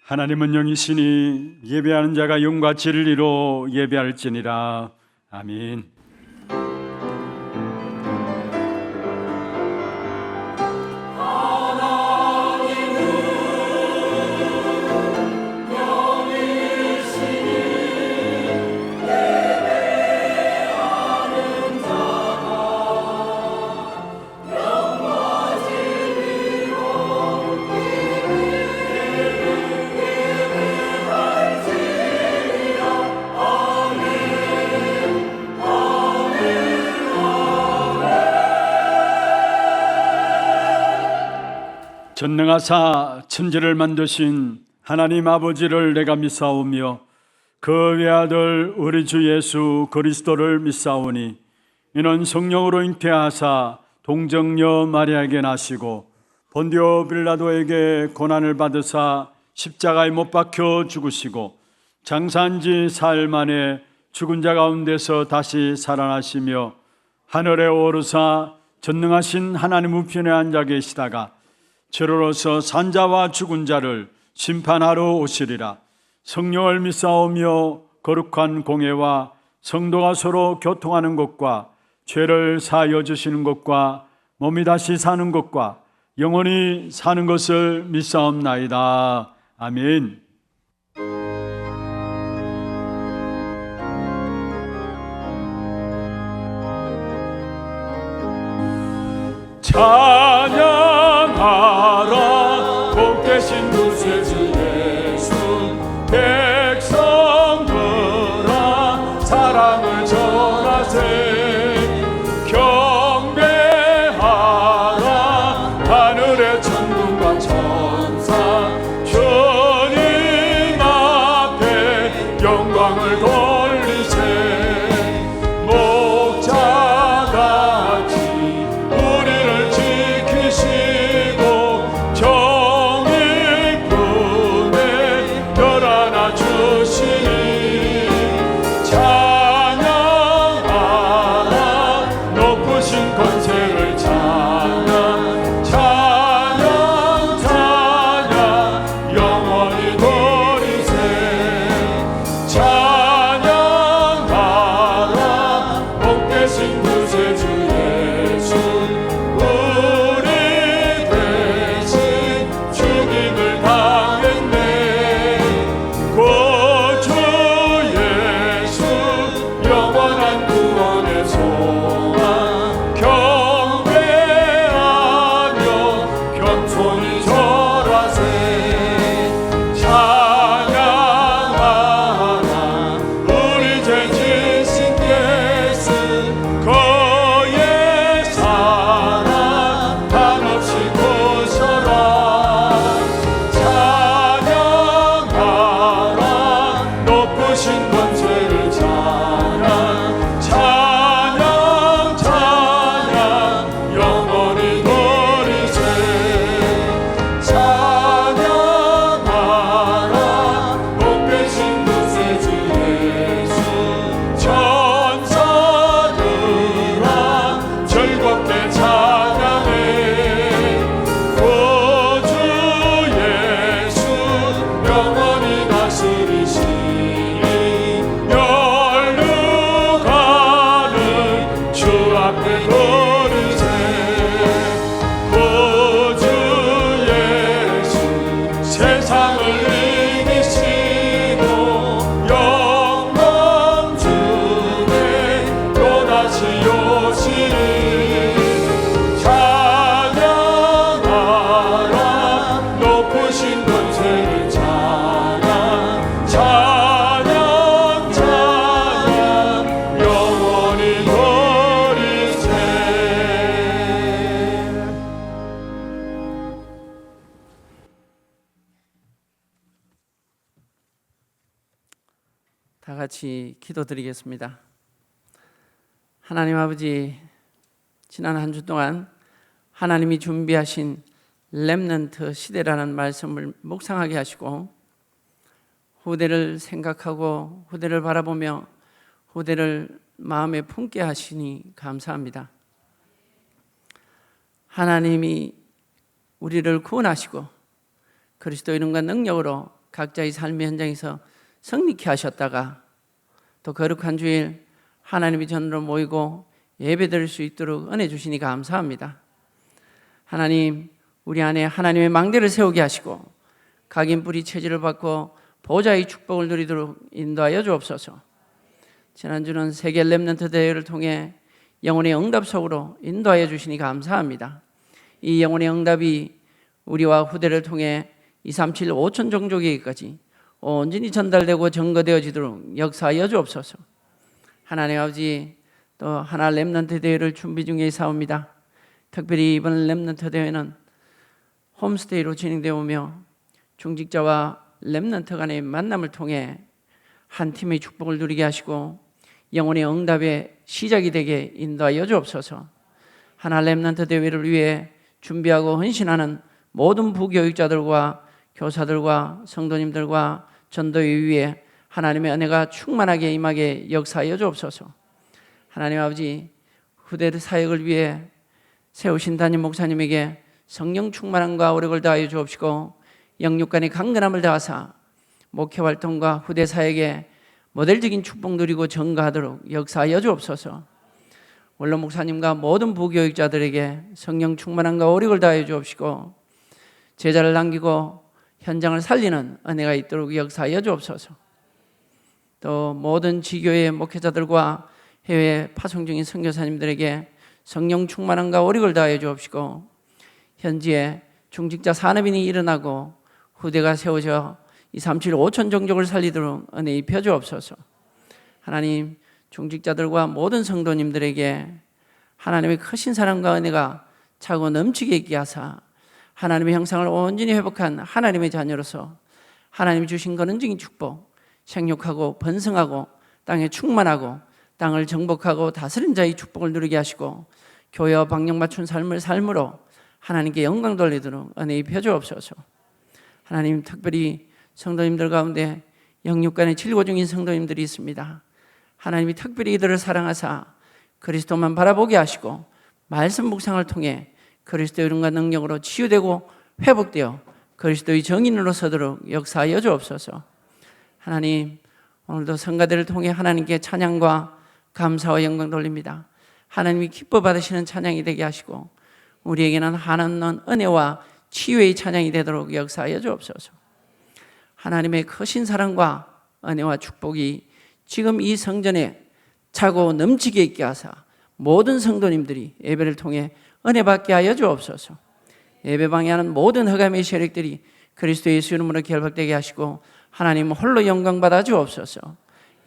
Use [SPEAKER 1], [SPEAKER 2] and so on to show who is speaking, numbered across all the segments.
[SPEAKER 1] 하나님은 영이시니 예배하는 자가 영과 진리로 예배할지니라. 아멘. 전능하사 천지를 만드신 하나님 아버지를 내가 믿사오며 그 외아들 우리 주 예수 그리스도를 믿사오니 이는 성령으로 잉태하사 동정녀 마리아에게 나시고 본디오 빌라도에게 고난을 받으사 십자가에 못 박혀 죽으시고 장사한 지 사흘 만에 죽은 자 가운데서 다시 살아나시며 하늘에 오르사 전능하신 하나님 우편에 앉아 계시다가 저로서 산자와 죽은 자를 심판하러 오시리라. 성령을 믿사오며 거룩한 공회와 성도가 서로 교통하는 것과 죄를 사하여 주시는 것과 몸이 다시 사는 것과 영원히 사는 것을 믿사옵나이다. 아멘. 찬양하라 복되신 구세주 예수 백성들아 사랑을 전하세 경배하라 하늘의 천군과 천사 주님 앞에 영광을 돌리세 목자같이 우리를 지키시고 정의뿐에 별 하나 주시니 찬양하라 높으신 권세를 찬양 찬양 찬양 영원히 돌리세 찬양하라 복되신 구세주 예수 우리 대신 죽임을 당했네 구주 예수 영원한 구원의 소망 경배하며 겸손히 절하세 찬양하라 우리 죄 지신 예수 그의 사랑 한없이 구셔라 찬양하라 높으신 권세를 찬양 찬양 찬양 영원히 돌리세 찬양하라 복되신 구세주 예수 천사들아 즐겁게 찬양해 구주 예수 영원히 다스리시니 멸류관을 주 앞에 돌리세 구주 예수 세상을 이기시고 영광 중에 또다시 오시니 찬양하라 높으신 권세를 찬양 찬양 찬양 영원히 돌리세.
[SPEAKER 2] 다 같이 기도드리겠습니다. 하나님 아버지, 지난 한 주 동안 하나님이 준비하신 렘넌트 시대라는 말씀을 묵상하게 하시고 후대를 생각하고 후대를 바라보며 후대를 마음에 품게 하시니 감사합니다. 하나님이 우리를 구원하시고 그리스도 이름과 능력으로 각자의 삶의 현장에서 성립케 하셨다가 또 거룩한 주일 하나님의 전으로 모이고 예배드릴 수 있도록 은혜 주시니 감사합니다. 하나님, 우리 안에 하나님의 망대를 세우게 하시고 각인 뿌리 체질을 받고 보좌의 축복을 누리도록 인도하여 주옵소서. 지난주는 세계 렘넌트 대회를 통해 영혼의 응답 속으로 인도하여 주시니 감사합니다. 이 영혼의 응답이 우리와 후대를 통해 237 5천 종족에게까지 온전히 전달되고 증거되어지도록 역사하여 주옵소서. 하나님 아버지, 또 하나 렘넌트 대회를 준비 중에 있사옵니다. 특별히 이번 렘넌트 대회는 홈스테이로 진행되어 오며 중직자와 렘넌트 간의 만남을 통해 한 팀의 축복을 누리게 하시고 영혼의 응답의 시작이 되게 인도하여 주옵소서. 하나 렘넌트 대회를 위해 준비하고 헌신하는 모든 부교육자들과 교사들과 성도님들과 전도회 위에 하나님의 은혜가 충만하게 임하게 역사하여 주옵소서. 하나님 아버지, 후대 사역을 위해 세우신 담임 목사님에게 성령 충만함과 오력을 다하여 주옵시고 영육간의 강건함을 다하사 목회 활동과 후대 사역에 모델적인 축복 누리고 증거하도록 역사하여 주옵소서. 원로 목사님과 모든 부교육자들에게 성령 충만함과 오력을 다하여 주옵시고 제자를 남기고 현장을 살리는 은혜가 있도록 역사하여 주옵소서. 또 모든 지교의 목회자들과 해외 파송 중인 선교사님들에게 성령 충만함과 오력을 다하여 주옵시고 현지에 중직자 산업인이 일어나고 후대가 세워져 237 5천 종족을 살리도록 은혜 입혀 주옵소서. 하나님, 중직자들과 모든 성도님들에게 하나님의 크신 사랑과 은혜가 차고 넘치게 있게 하사 하나님의 형상을 온전히 회복한 하나님의 자녀로서 하나님이 주신 권능적인 축복, 생육하고 번성하고 땅에 충만하고 땅을 정복하고 다스린 자의 축복을 누리게 하시고 교회와 방향 맞춘 삶을 삶으로 하나님께 영광 돌리도록 은혜 입혀 주옵소서. 하나님, 특별히 성도님들 가운데 영육간의 질고 중인 성도님들이 있습니다. 하나님이 특별히 이들을 사랑하사 그리스도만 바라보게 하시고 말씀 묵상을 통해 그리스도의 이름과 능력으로 치유되고 회복되어 그리스도의 정인으로 서도록 역사하여 주옵소서. 하나님, 오늘도 성가대를 통해 하나님께 찬양과 감사와 영광 돌립니다. 하나님이 기뻐 받으시는 찬양이 되게 하시고 우리에게는 한없는 은혜와 치유의 찬양이 되도록 역사하여 주옵소서. 하나님의 크신 사랑과 은혜와 축복이 지금 이 성전에 차고 넘치게 있게 하사 모든 성도님들이 예배를 통해 은혜 받게 하여 주옵소서. 예배 방해하는 모든 흑암의 세력들이 그리스도 예수 이름으로 결박되게 하시고 하나님 홀로 영광 받아 주옵소서.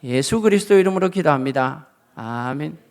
[SPEAKER 2] 예수 그리스도 이름으로 기도합니다. 아멘.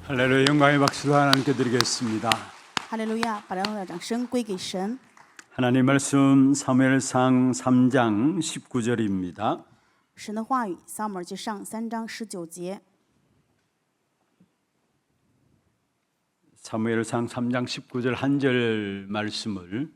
[SPEAKER 3] 할렐루야. 영광의 박수도 하나님께 드리겠습니다.
[SPEAKER 4] 哈利路亚，把荣耀的掌声归给神。
[SPEAKER 3] 하나님 말씀 사무엘상 3장 19절입니다.
[SPEAKER 4] 神的话语，撒母耳记上3章19节。
[SPEAKER 3] 사무엘상 3장 19절 한 절 말씀을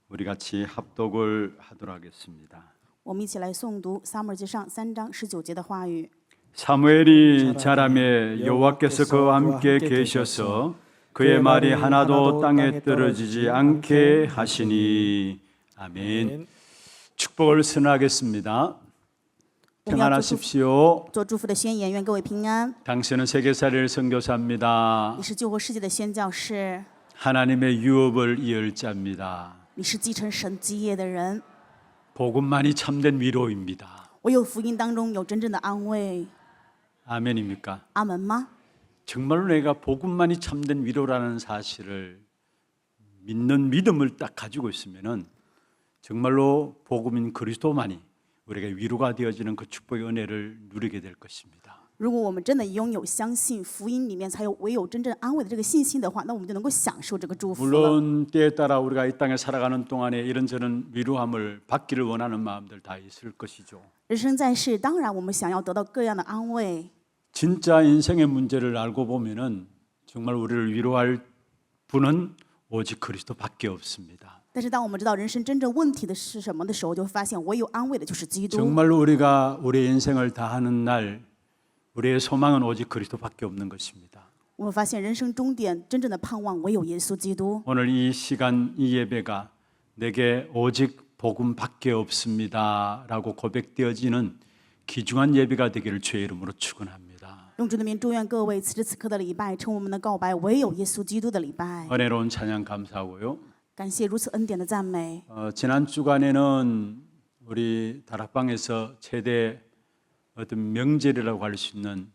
[SPEAKER 3] 우리 같이 합독을 하도록 하겠습니다.
[SPEAKER 4] 我们一起来诵读撒母耳记上3章19节的话语。
[SPEAKER 3] 사무엘이 자라매 여호와께서 그와 함께 계셔서 그의 말이 하나도 땅에 떨어지지 않게 하시니. 아멘. 축복을 선언하겠습니다. 평안하십시오.
[SPEAKER 4] 做祝福的宣言，愿各位平安。
[SPEAKER 3] 당신은 세계사를 선교사입니다.
[SPEAKER 4] 你是救活世界的宣教士，
[SPEAKER 3] 하나님의 유업을 이을 자입니다.
[SPEAKER 4] 你是继承神基业的人。
[SPEAKER 3] 복음만이 참된 위로입니다.
[SPEAKER 4] 唯有福音当中有真正的安慰。
[SPEAKER 3] 아멘입니까?
[SPEAKER 4] 阿门吗？
[SPEAKER 3] 정말로 내가 복음만이 참된 위로라는 사실을 믿는 믿음을 딱 가지고 있으면은 정말로 복음인 그리스도만이 우리가 위로가 되어지는 그 축복의 은혜를 누리게 될 것입니다.
[SPEAKER 4] 如果我们真的拥有相信福音里面才有唯有真正安慰的这个信心的话，那我们就能够享受这个祝福了。
[SPEAKER 3] 물론 때에 따라 우리가 이 땅에 살아가는 동안에 이런저런 위로함을 받기를 원하는 마음들 다 있을 것이죠.
[SPEAKER 4] 人生在世，当然我们想要得到各样的安慰。
[SPEAKER 3] 진짜 인생의 문제를 알고 보면은 정말 우리를 위로할 분은 오직 그리스도밖에 없습니다.
[SPEAKER 4] 但是当我们知道人生真正问题的是什么的时候，就会发现唯有安慰的就是基督。
[SPEAKER 3] 정말로 우리가 우리의 인생을 다하는 날 우리의 소망은 오직 그리스도밖에 없는 것입니다.
[SPEAKER 4] 我们发现人生终点真正的盼望唯有耶稣基督。
[SPEAKER 3] 오늘 이 시간 이 예배가 내게 오직 복음밖에 없습니다라고 고백되어지는 귀중한 예배가 되기를 주의 이름으로 축원합니다.
[SPEAKER 4] 用主的名祝愿各位此时此刻的礼拜，成为我们的告白，唯有耶稣基督的礼拜。
[SPEAKER 3] 은혜로운 찬양 감사하고요.
[SPEAKER 4] 感谢如此恩典的赞美。
[SPEAKER 3] 지난 주간에는 우리 다락방에서 최대 어떤 명절이라고 할 수 있는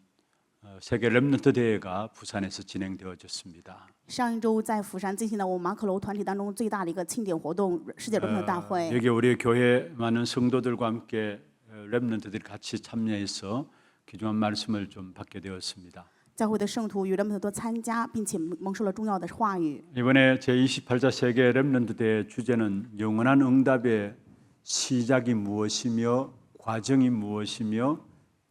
[SPEAKER 3] 세계 렘넌트 대회가 부산에서 진행되어졌습니다.
[SPEAKER 4] 上一周在釜山进行了我们马可楼团体当中最大的一个庆典活动——世界人民大会。
[SPEAKER 3] 여기 우리 교회 많은 성도들과 함께 렘넌트들이 같이 참여해서 귀중한 말씀을 좀 받게 되었습니다.
[SPEAKER 4] 教会的圣徒与人们都参加，并且蒙受了重要的话语。
[SPEAKER 3] 이번에 제28차 세계 렘넌트 대회 주제는 영원한 응답의 시작이 무엇이며 과정이 무엇이며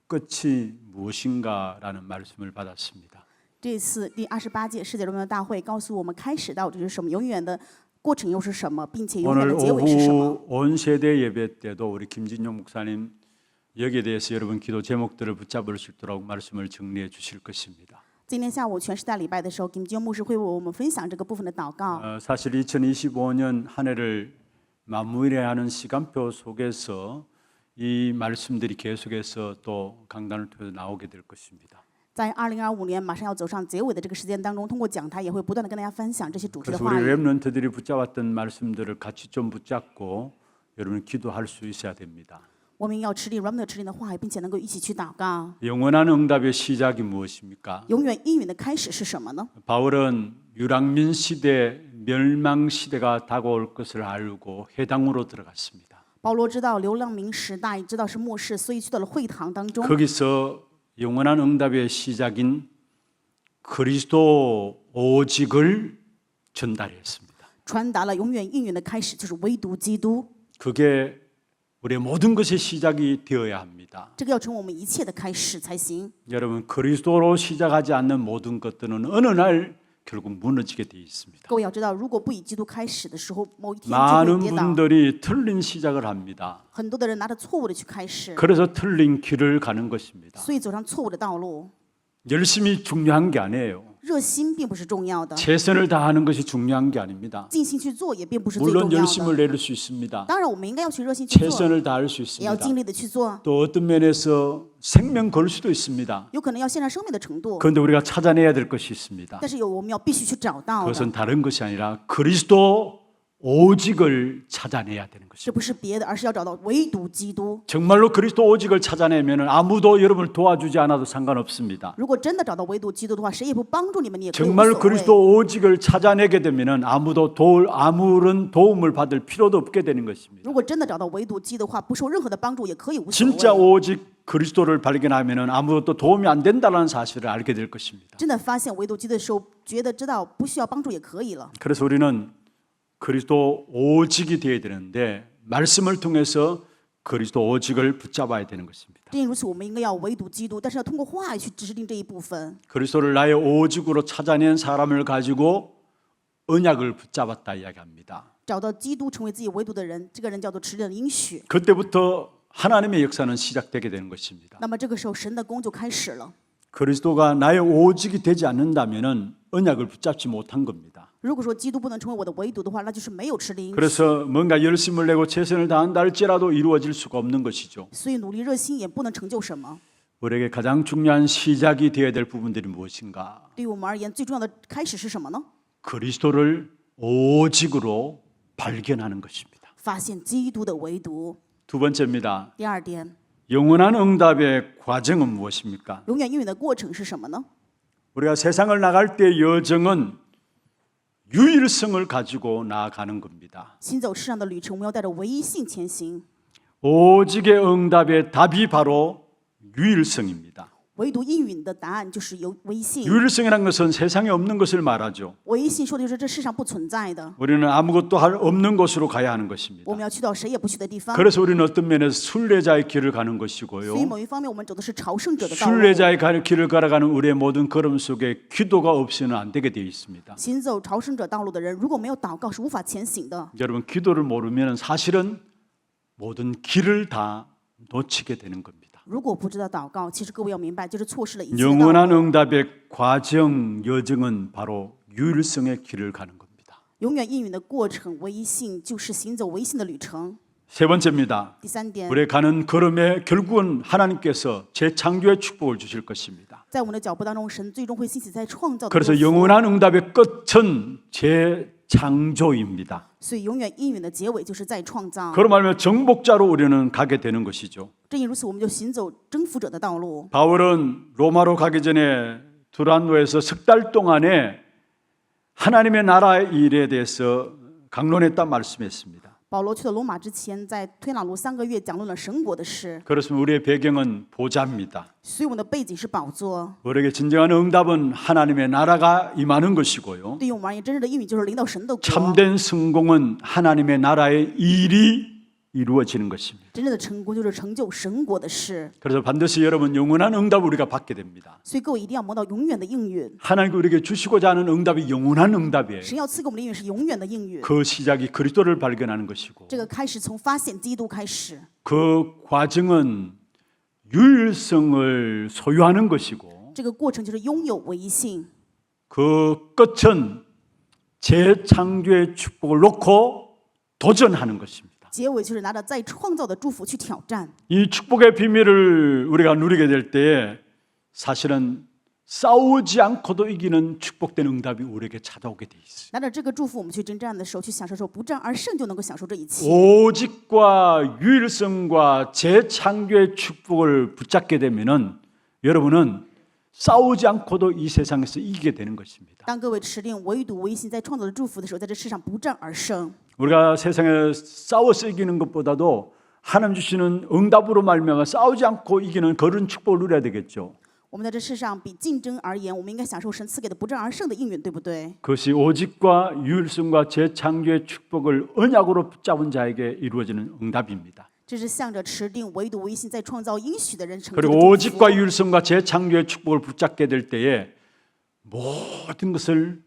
[SPEAKER 3] 끝이 무엇인가라는 말씀을 받았습니다.
[SPEAKER 4] 这次第28届世界人民大会告诉我们，开始到底是什么，永远的过程又是什么，并且永远
[SPEAKER 3] 오늘
[SPEAKER 4] 的结尾是什么。
[SPEAKER 3] 오후 온 세대 예배 때도 우리 김진용 목사님 여기에 대해서 여러분 기도 제목들을 붙잡을 수 있도록 말씀을 정리해 주실 것입니다.
[SPEAKER 4] 今天下午全时代礼拜的时候，金基牧师会为我们分享这个部分的祷告。
[SPEAKER 3] 사실 2025년 한 해를 마무리하는 시간표 속에서 이 말씀들이 계속해서 또 강단을 통해서 나오게 될 것입니다.
[SPEAKER 4] 在2025年马上要走上结尾的这个时间当中，通过讲台也会不断的跟大家分享这些主题的
[SPEAKER 3] 그래서
[SPEAKER 4] 话
[SPEAKER 3] 우리
[SPEAKER 4] 语。
[SPEAKER 3] 렘넌트들이 붙잡았던 말씀들을 같이 좀 붙잡고 여러분 기도할 수 있어야 됩니다.
[SPEAKER 4] 我们要持定 Remnant 持定的话语，并且能够一起去祷告。
[SPEAKER 3] 영원한 응답의 시작이 무엇입니까?
[SPEAKER 4] 永远应允的开始是什么呢？
[SPEAKER 3] 바울은 유랑민 시대, 멸망 시대가 다가올 것을 알고 회당으로 들어갔습니다.
[SPEAKER 4] 保罗知道流浪民时代，知道是末世，所以去到了会堂当中。
[SPEAKER 3] 거기서 영원한 응답의 시작인 그리스도 오직을 전달했습니다.
[SPEAKER 4] 传达了永远应允的开始，就是唯独基督。
[SPEAKER 3] 그게 우리의 모든 것의 시작이 되어야 합니다.
[SPEAKER 4] 这个要成为我们一切的开始才行。
[SPEAKER 3] 여러분 그리스도로 시작하지 않는 모든 것들은 어느 날 결국 무너지게 되어 있습니다.
[SPEAKER 4] 各位要知道，如果不以基督开始的时候，某一天就会
[SPEAKER 3] 많은
[SPEAKER 4] 跌倒。
[SPEAKER 3] 분들이 틀린 시작을 합니다.
[SPEAKER 4] 很多的人拿着错误的去开始，
[SPEAKER 3] 그래서 틀린 길을 가는 것입니다.
[SPEAKER 4] 所以走上错误的道路。
[SPEAKER 3] 열심히 중요한 게 아니에요.
[SPEAKER 4] 热心并不是重要的，
[SPEAKER 3] 최선을 다하는 것이 중요한 게 아닙니다.
[SPEAKER 4] 尽心去做也并不是最
[SPEAKER 3] 물론
[SPEAKER 4] 重要
[SPEAKER 3] 열심을
[SPEAKER 4] 的。
[SPEAKER 3] 내릴 수 있습니다.
[SPEAKER 4] 当然，我们应该要去热心去做，
[SPEAKER 3] 최선을 다할 수
[SPEAKER 4] 也要
[SPEAKER 3] 있습니다.
[SPEAKER 4] 尽力的去做。
[SPEAKER 3] 또 어떤 면에서 생명 걸 수도 있습니다.
[SPEAKER 4] 有可能要献上生命的程度，
[SPEAKER 3] 그런데 우리가 찾아내야 될 것이 있습니다.
[SPEAKER 4] 但是我们要必须去找到的，
[SPEAKER 3] 그것은 다른 것이 아니라 그리스도 오직을 찾아내야 되는
[SPEAKER 4] 这
[SPEAKER 3] 것입니다.
[SPEAKER 4] 不是别的，而是要找到唯独基督。
[SPEAKER 3] 정말로 그리스도 오직을 찾아내면 아무도 여러분을 도와주지 않아도 상관없습니다.
[SPEAKER 4] 如果真的找到唯独基督的话，谁也不帮助你们，你也可以无
[SPEAKER 3] 정말
[SPEAKER 4] 所谓。
[SPEAKER 3] 그리스도 오직을 찾아내게 되면 아무런 도움을 받을 필요도 없게 되는 것입니다.
[SPEAKER 4] 如果真的找到唯独基督的话，不受任何的帮助也可以无所
[SPEAKER 3] 진짜
[SPEAKER 4] 谓。
[SPEAKER 3] 오직 그리스도를 발견하면 아무것도 도움이 안 된다는 사실을 알게 될 것입니다.
[SPEAKER 4] 真的发现唯独基督的时候，觉得知道不需要帮助也可以了。
[SPEAKER 3] 그래서 우리는 그리스도 오직이 되어야 되는데 말씀을 통해서 그리스도 오직을 붙잡아야 되는 것입니다.
[SPEAKER 4] 正因如此，我们应该要唯独基督，但是要通过话语去指定这一部分。
[SPEAKER 3] 그리스도를 나의 오직으로 찾아낸 사람을 가지고 언약을 붙잡았다 이야기합니다.
[SPEAKER 4] 找到基督成为自己唯独的人，这个人叫做持定的应许。
[SPEAKER 3] 그때부터 하나님의 역사는 시작되게 되는 것입니다.
[SPEAKER 4] 那么这个时候，神的工就开始了。
[SPEAKER 3] 그리스도가 나의 오직이 되지 않는다면은 언약을 붙잡지 못한 겁니다.
[SPEAKER 4] 如果说基督不能成为我的唯独的话，那就是没有持定应许。
[SPEAKER 3] 그래서 뭔가 열심을 내고 최선을 다한다 할지라도 이루어질 수가 없는 것이죠.
[SPEAKER 4] 所以努力热心也不能成就什么。
[SPEAKER 3] 우리에게 가장 중요한 시작이 되어야 될 부분들이 무엇인가?
[SPEAKER 4] 对于我们而言，最重要的开始是什么呢？
[SPEAKER 3] 그리스도를 오직으로 발견하는 것입니다.
[SPEAKER 4] 发现基督的唯独。
[SPEAKER 3] 두 번째입니다.
[SPEAKER 4] 第二点，
[SPEAKER 3] 영원한 응답의 과정은 무엇입니까?
[SPEAKER 4] 永远应允的过程是什么呢？
[SPEAKER 3] 우리가 세상을 나갈 때 여정은 유일성을 가지고 나아가는 겁니다.
[SPEAKER 4] 行走世上的旅程，我们要带着唯一性前行。
[SPEAKER 3] 오직의 응답의 답이 바로 유일성입니다.
[SPEAKER 4] 唯独应允的答案就是有唯一性。
[SPEAKER 3] 유일성이라는 것은 세상에 없는 것을 말하죠.
[SPEAKER 4] 唯一性说的就是这世上不存在的，
[SPEAKER 3] 우리는 아무것도 없는 곳으로 가야 하는 것입니다.
[SPEAKER 4] 我们要去到谁也不去的地方。
[SPEAKER 3] 그래서 우리는 어떤 면에서 순례자의 길을 가는
[SPEAKER 4] 所以
[SPEAKER 3] 것이고요.
[SPEAKER 4] 某一方面，我们走的是朝圣者的道路。
[SPEAKER 3] 순례자의 길을 걸어가는 우리의 모든 걸음 속에 기도가 없이는 안 되게 되어 있습니다.
[SPEAKER 4] 行走朝圣者道路的人，如果没有祷告，是无法前行的。
[SPEAKER 3] 여러분 기도를 모르면 사실은 모든 길을 다 놓치게 되는 겁니다.
[SPEAKER 4] 如果不知道祷告，其实各位要明白，就是错失了一切的道
[SPEAKER 3] 영원한
[SPEAKER 4] 路。
[SPEAKER 3] 응답의 과정 여정은 바로 유일성의 길을 가는 겁니다.
[SPEAKER 4] 永远应允的过程，唯一性就是行走唯一性的旅程。
[SPEAKER 3] 세 번째입니다.
[SPEAKER 4] 第三点，
[SPEAKER 3] 우리의 가는 걸음에 결국은 하나님께서 재창조의 축복을 주실 것입니다.
[SPEAKER 4] 在我们的脚步当中，神最终会兴起在创造的祝
[SPEAKER 3] 그래서
[SPEAKER 4] 福。
[SPEAKER 3] 영원한 응답의 끝은 재창조입니다.
[SPEAKER 4] 所以永远应允的结尾就是在创造。
[SPEAKER 3] 그로 말하면 정복자로 우리는 가게 되는 것이죠.
[SPEAKER 4] 正因如此，我们就行走征服者的道路。
[SPEAKER 3] 바울은 로마로 가기 전에 두란노에서 석 달 동안에 하나님의 나라의 일에 대해서 강론했다 말씀했습니다.
[SPEAKER 4] 保罗去了罗马之前，在推朗路3个月讲论了神国的事，
[SPEAKER 3] 그렇습니다. 우리의 배경은 보좌입니다.
[SPEAKER 4] 所以我们的背景是宝座。
[SPEAKER 3] 우리에게 진정한 응답은 하나님의 나라가 임하는 것이고요.
[SPEAKER 4] 对于我们而言，真正的应允就是领导神的国。
[SPEAKER 3] 참된 성공은 하나님의 나라의 일이 이루어지는 것입니다.
[SPEAKER 4] 真正的成功就是成就神国的事。
[SPEAKER 3] 그래서 반드시 여러분 영원한 응답을 우리가 받게 됩니다.
[SPEAKER 4] 所以各位一定要摸到永远的应允。
[SPEAKER 3] 하나님께 우리에게 주시고자 하는 응답이 영원한 응답이에요.
[SPEAKER 4] 神要赐给我们的应允是永远的应允。
[SPEAKER 3] 그 시작이 그리스도를 발견하는 것이고
[SPEAKER 4] 这个开始从发现基督开始，
[SPEAKER 3] 그 과정은 유일성을 소유하는 것이고
[SPEAKER 4] 这个过程就是拥有唯一性。
[SPEAKER 3] 그 끝은 재창조의 축복을 놓고 도전하는 것입니다.
[SPEAKER 4] 结尾就是拿着再创造的祝福去挑战。
[SPEAKER 3] 이 축복의 비밀을 우리가 누리게 될 때에 사실은 싸우지 않고도 이기는 축복된 응답이 우리에게 찾아오게 돼 있어요.
[SPEAKER 4] 拿着这个祝福，我们去征战的时候，去享受的时候，不战而胜就能够享受这一切。
[SPEAKER 3] 오직과 유일성과 재창조의 축복을 붙잡게 되면은 여러분은 싸우지 않고도 이 세상에서 이기게 되는 것입니다.
[SPEAKER 4] 当各位持定唯独唯一性在创造的祝福的时候，在这世上不战而胜。
[SPEAKER 3] 우리가 세상에 싸워서 이기는 것보다도 하나님 주시는 응답으로 말미암아 싸우지 않고 이기는 그런 축복을 누려야 되겠죠.
[SPEAKER 4] 我们在这世上比竞争而言，我们应该享受神赐给的不战而胜的应允，对不对？
[SPEAKER 3] 그것이 오직과 유일성과 재창조의 축복을 언약으로 붙잡은 자에게 이루어지는 응답입니다.
[SPEAKER 4] 这是向着持定唯独唯一性在创造应许的人成就的
[SPEAKER 3] 그리고
[SPEAKER 4] 祝福。
[SPEAKER 3] 오직과 유일성과 재창조의 축복을 붙잡게 될 때에 모든 것을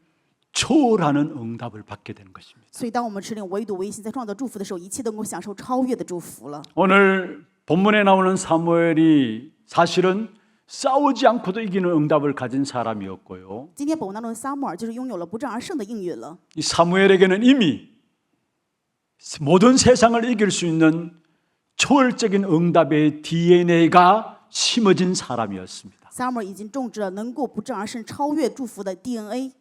[SPEAKER 3] 초월하는 응답을 받게 되는 것입니다.
[SPEAKER 4] 所以，当我们持定唯独唯一性在创造祝福的时候，一切都能够享受超越的祝福了。
[SPEAKER 3] 오늘 본문에 나오는 사무엘이 사실은 싸우지 않고도 이기는 응답을 가진 사람이었고요.
[SPEAKER 4] 今天本文当中的撒母耳就是拥有了不战而胜的应允了。
[SPEAKER 3] 이 사무엘에게는 이미 모든 세상을 이길 수 있는 초월적인 응답의 DNA가 심어진 사람이었습니다.
[SPEAKER 4] 撒母耳已经种植了能够不战而胜、超越祝福的 DNA。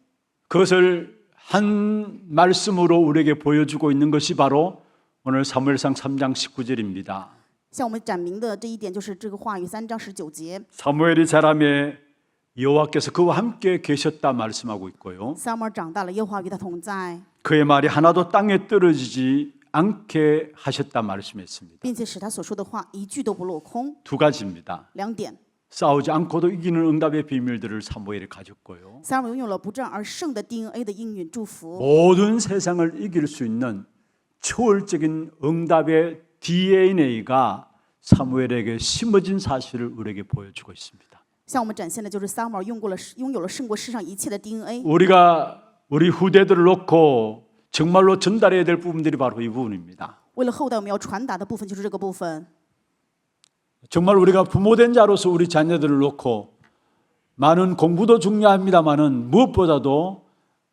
[SPEAKER 3] 그것을 한 말씀으로 우리에게 보여주고 있는 것이 바로 오늘 사무엘상 3장 19절입니다.
[SPEAKER 4] 向我们展明的这一点就是这个话语3章19节。
[SPEAKER 3] 사무엘이 자라매 여호와께서 그와 함께 계셨다 말씀하고 있고요.
[SPEAKER 4] 撒母耳长大了，耶和华与他同在，
[SPEAKER 3] 그의 말이 하나도 땅에 떨어지지 않게 하셨다 말씀했습니다.
[SPEAKER 4] 并且使他所说的话一句都不落空。
[SPEAKER 3] 두 가지입니다.
[SPEAKER 4] 2点，
[SPEAKER 3] 싸우지 않고도 이기는 응답의 비밀들을 사무엘이 가졌고요.
[SPEAKER 4] 撒母耳拥有了不战而胜的 DNA 的应允祝福，
[SPEAKER 3] 모든 세상을 이길 수 있는 초월적인 응답의 DNA가 사무엘에게 심어진 사실을 우리에게 보여주고 있습니다.
[SPEAKER 4] 向我们展现的就是撒母耳拥有了胜过世上一切的 DNA。
[SPEAKER 3] 우리가 우리 후대들을 놓고 정말로 전달해야 될 부분들이 바로 이 부분입니다.
[SPEAKER 4] 为了后代我们要传达的部分就是这个部分。
[SPEAKER 3] 정말 우리가 부모된 자로서 우리 자녀들을 놓고 많은 공부도 중요합니다마는 무엇보다도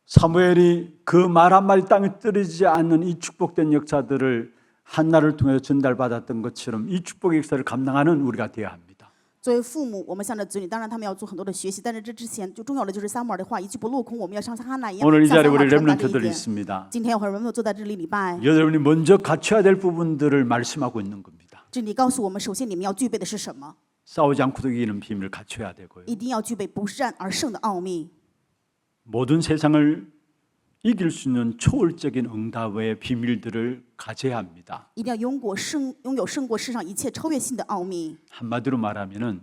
[SPEAKER 3] 사무엘이 그 말 한마디 땅에 떨어지지 않는 이 축복된 역사들을 한나를 통해서 전달받았던 것처럼 이 축복의 역사를 감당하는 우리가 되어야 합니다.
[SPEAKER 4] 作为父母，我们向着子女，当然他们要做很多的学习，但是这之前最重要的就是撒母耳的话一句不落空，我们要像哈娜一样
[SPEAKER 3] 오늘 이
[SPEAKER 4] 向
[SPEAKER 3] 자리에
[SPEAKER 4] 撒母
[SPEAKER 3] 우리
[SPEAKER 4] 耳传达这一
[SPEAKER 3] 렘넌트들이
[SPEAKER 4] 点。
[SPEAKER 3] 있습니다.
[SPEAKER 4] 今天有很多人坐在这里礼拜，
[SPEAKER 3] 여러분이 먼저 갖춰야 될 부분들을 말씀하고 있는 겁니다.
[SPEAKER 4] 这里告诉我们，首先你们要具备的是什么？
[SPEAKER 3] 싸우지 않고도 이기는 비밀을 갖춰야 되고요.
[SPEAKER 4] 一定要具备不战而胜的奥秘。
[SPEAKER 3] 모든 세상을 이길 수 있는 초월적인 응답의 비밀들을 가져야 합니다.
[SPEAKER 4] 一定要拥有胜过世上一切超越性的奥秘。
[SPEAKER 3] 한마디로 말하면은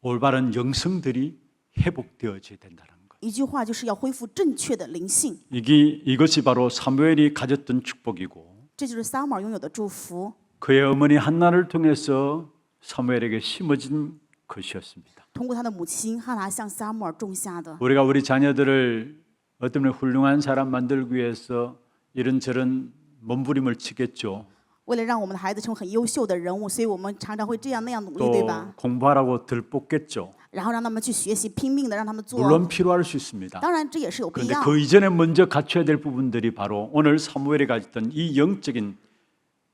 [SPEAKER 3] 올바른 영성들이 회복되어져야 된다는 것.
[SPEAKER 4] 一句话就是要恢复正确的灵性，
[SPEAKER 3] 이것이 바로 사무엘이 가졌던 축복이고
[SPEAKER 4] 这就是撒母耳拥有的祝福。
[SPEAKER 3] 그의 어머니 한나를 통해서 사무엘에게 심어진 것이었습니다.
[SPEAKER 4] 通过他的母亲哈拿向撒母耳种下的。
[SPEAKER 3] 우리가 우리 자녀들을 어떤 훌륭한 사람 만들기 위해서 이런저런 몸부림을 치겠죠.
[SPEAKER 4] 为了让我们的孩子成为很优秀的人物，所以我们常常会这样那样努力，对
[SPEAKER 3] 또
[SPEAKER 4] 吧？
[SPEAKER 3] 공부하라고 들뽑겠죠.
[SPEAKER 4] 然后让他们去学习，拼命的让他们做。
[SPEAKER 3] 물론 필요할 수 있습니다.
[SPEAKER 4] 当然这也是有必
[SPEAKER 3] 그런데
[SPEAKER 4] 要。
[SPEAKER 3] 그 이전에 먼저 갖춰야 될 부분들이 바로 오늘 사무엘이 가졌던 이 영적인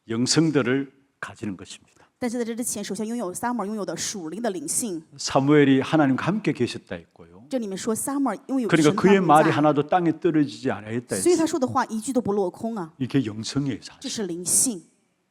[SPEAKER 3] 영성들을 가지는 것입니다.
[SPEAKER 4] 但是在这之前，首先拥有撒母耳拥有的属灵的灵性。
[SPEAKER 3] 사무엘이 하나님과 함께 계셨다 했고요.
[SPEAKER 4] 这里面说撒母耳拥有
[SPEAKER 3] 그러니까
[SPEAKER 4] 神的
[SPEAKER 3] 그의
[SPEAKER 4] 同
[SPEAKER 3] 말이
[SPEAKER 4] 在，
[SPEAKER 3] 하나도 땅에 떨어지지 않았다
[SPEAKER 4] 所以
[SPEAKER 3] 했어요.
[SPEAKER 4] 他说的话一句都不落空啊，
[SPEAKER 3] 이게 영성의
[SPEAKER 4] 这
[SPEAKER 3] 사실.
[SPEAKER 4] 是灵性。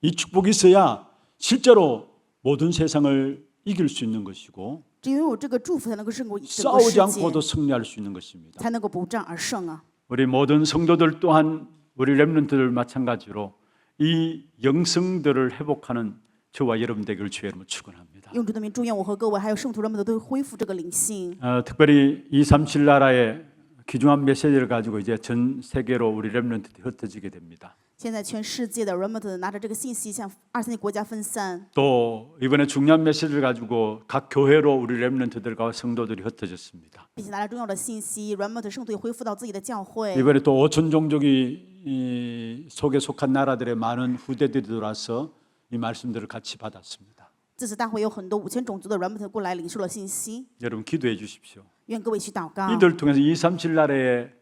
[SPEAKER 3] 이 축복이 있어야 실제로 모든 세상을 이길 수 있는 것이고
[SPEAKER 4] 只拥有这个祝福，才能够胜过整个
[SPEAKER 3] 싸우지
[SPEAKER 4] 世
[SPEAKER 3] 않고도
[SPEAKER 4] 界，
[SPEAKER 3] 승리할 수 있는 것입니다.
[SPEAKER 4] 才能够不战而胜啊。
[SPEAKER 3] 우리 모든 성도들 또한 우리 렘넌트들 마찬가지로 이 영성들을 회복하는 저와 여러분 되기를 주의 이름으로 축원합니다.
[SPEAKER 4] 用主的名祝愿我和各位还有圣徒人们都恢复这个灵性。
[SPEAKER 3] 특별히 237 나라의 귀중한 메시지를 가지고 이제 전 세계로 우리 렘넌트들이 흩어지게 됩니다.
[SPEAKER 4] 现在全世界的 remnant 拿着这个信息向23个国家分散。
[SPEAKER 3] 또 이번에 중요한 메시지를 가지고 각 교회로 우리 렘넌트들과 성도들이 흩어졌습니다.
[SPEAKER 4] 并且拿着重要的信息 remnant 圣徒也恢复到自己的教会。
[SPEAKER 3] 이번에 또 5천 종족이 속에 속한 나라들의 많은 후대들이 들어와서 이 말씀들을 같이 받았습니다.
[SPEAKER 4] 这次大会有很多5000种族的 remnant 过来领受了信息，
[SPEAKER 3] 여러분 기도해 주십시오.
[SPEAKER 4] 愿各位去祷告，
[SPEAKER 3] 이들 통해서 237 나라의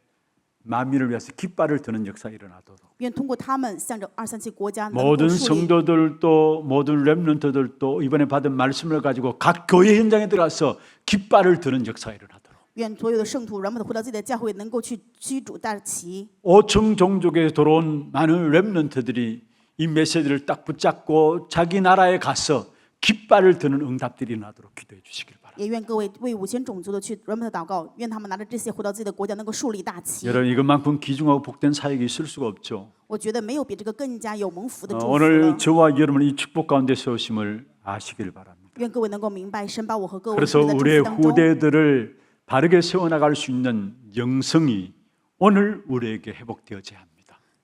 [SPEAKER 3] 만민을 위해서 깃발을 드는 역사가 일어나도록
[SPEAKER 4] 愿通过他们向着237国家能够
[SPEAKER 3] 모든
[SPEAKER 4] 树立。
[SPEAKER 3] 성도들도 모든 렘넌트들도 이번에 받은 말씀을 가지고 각 교회 현장에 들어가서 깃발을 드는 역사가 일어나도록
[SPEAKER 4] 愿所有的圣徒 remnant 回到自己的教会，能够去驱逐大旗。
[SPEAKER 3] 5천 종족에 들어온 많은 렘넌트들이 이 메시지를 딱 붙잡고 자기 나라에 가서 깃발을 드는 응답들이 나도록 기도해 주시길 바랍니다.
[SPEAKER 4] 也愿各位为5000种族的去 remnant 祷告，愿他们拿着这些回到自己的国家，能够树立大旗。
[SPEAKER 3] 여러분 이것만큼 귀중하고 복된 사역이 있을 수가 없죠.
[SPEAKER 4] 我觉得没有比这个更加有蒙福的祝福了
[SPEAKER 3] 오늘 。 저와 여러분 이 축복 가운데 세우심을 아시길 바랍니다.
[SPEAKER 4] 愿各位能够明白，神把我和各位
[SPEAKER 3] 그래서
[SPEAKER 4] 放在祝
[SPEAKER 3] 우리의
[SPEAKER 4] 福当中。
[SPEAKER 3] 후대들을 바르게 세워나갈 수 있는 영성이 오늘 우리에게 회복되어져야 합니다.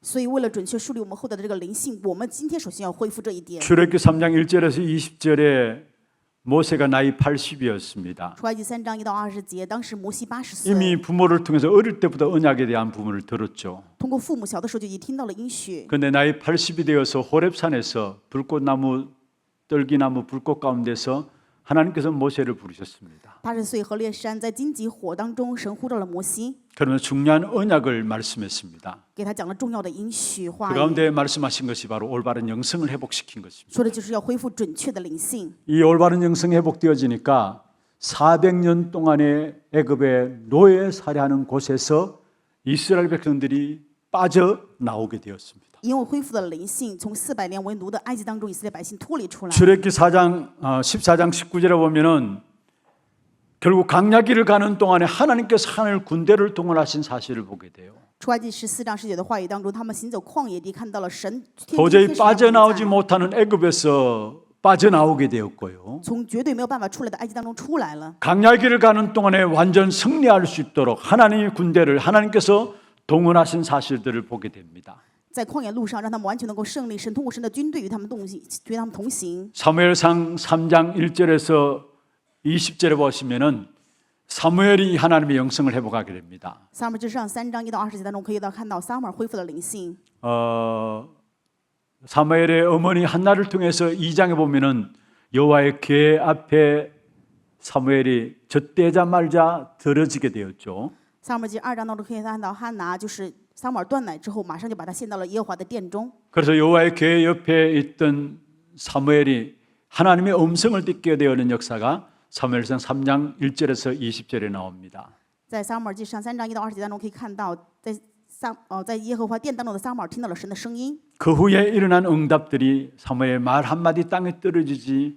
[SPEAKER 4] 所以，为了准确树立我们后代的这个灵性，我们今天首先要恢复这一点。
[SPEAKER 3] 출애굽기 3장 1절에서 20절에 모세가 나이 80이었습니다.
[SPEAKER 4] 出埃及3章1到20节，当时摩西80
[SPEAKER 3] 이미
[SPEAKER 4] 岁，
[SPEAKER 3] 부모를 통해서 어릴 때부터 언약에 대한 부분을 들었죠.
[SPEAKER 4] 通过父母小的时候就已经听到了应许。
[SPEAKER 3] 그런데 나이 80이 되어서 호렙산에서 불꽃나무 떨기나무 불꽃 가운데서 하나님께서 모세를 부르셨습니다.
[SPEAKER 4] 80岁和烈山在荆棘火当中，神呼召了摩西，
[SPEAKER 3] 그러면 중요한 언약을 말씀했습니다.
[SPEAKER 4] 给他讲了重要的应许话
[SPEAKER 3] 그
[SPEAKER 4] 语，
[SPEAKER 3] 가운데 말씀하신 것이 바로 올바른 영성을 회복시킨 것입니다.
[SPEAKER 4] 说的就是要恢复准确的灵性。
[SPEAKER 3] 이 올바른 영성이 회복되어지니까 400년 동안의 애굽의 노예 살해하는 곳에서 이스라엘 백성들이 빠져나오게 되었습니다.
[SPEAKER 4] 因为恢复了灵性，从400年为奴的埃及当中，以色列百姓脱离出来。
[SPEAKER 3] 출애굽기 14장 19절에 보면은 결국 광야길을 가는 동안에 하나님께서 하늘 군대를 동원하신 사실을 보게 돼요.
[SPEAKER 4] 出埃及14章19的话语当中，他们行走旷野地，看到了神天军
[SPEAKER 3] 도저히
[SPEAKER 4] 天使
[SPEAKER 3] 빠져나오지
[SPEAKER 4] 同在
[SPEAKER 3] 못하는 애굽에서 빠져나오게 되었고요.
[SPEAKER 4] 从绝对没有办法出来的埃及当中出来了。
[SPEAKER 3] 광야길을 가는 동안에 완전 승리할 수 있도록 하나님의 군대를 하나님께서 동원하신 사실들을 보게 됩니다.
[SPEAKER 4] 在旷野路上，让他们完全能够胜利。神通过神的军队与他们同行。
[SPEAKER 3] 사무엘상 3장 1절에서 20절에 보시면은 사무엘이 하나님의 영성을 회복하게 됩니다.
[SPEAKER 4] 撒母耳记上3章1到20节当中，可以看到撒母耳恢复了灵性。
[SPEAKER 3] 사무엘의 어머니 한나를 통해서 2장에 보면은 여호와의 궤 앞에 사무엘이 젖대자 말자 들어지게 되었죠.
[SPEAKER 4] 撒母耳记2章当中可以看到哈拿就是撒母耳断奶之后，马上就把他献到了耶和华的殿中。
[SPEAKER 3] 그래서 여호와의 궤 옆에 있던 사무엘이 하나님의 음성을 듣게 되는 역사가 사무엘상 3장 1절에서 20절에 나옵니다.
[SPEAKER 4] 在撒母耳记上3章1到20节当中可以看到，在耶和华殿当中的撒母耳听到了神的声音。
[SPEAKER 3] 그 후에 일어난 응답들이 사무엘의 말 한마디 땅에 떨어지지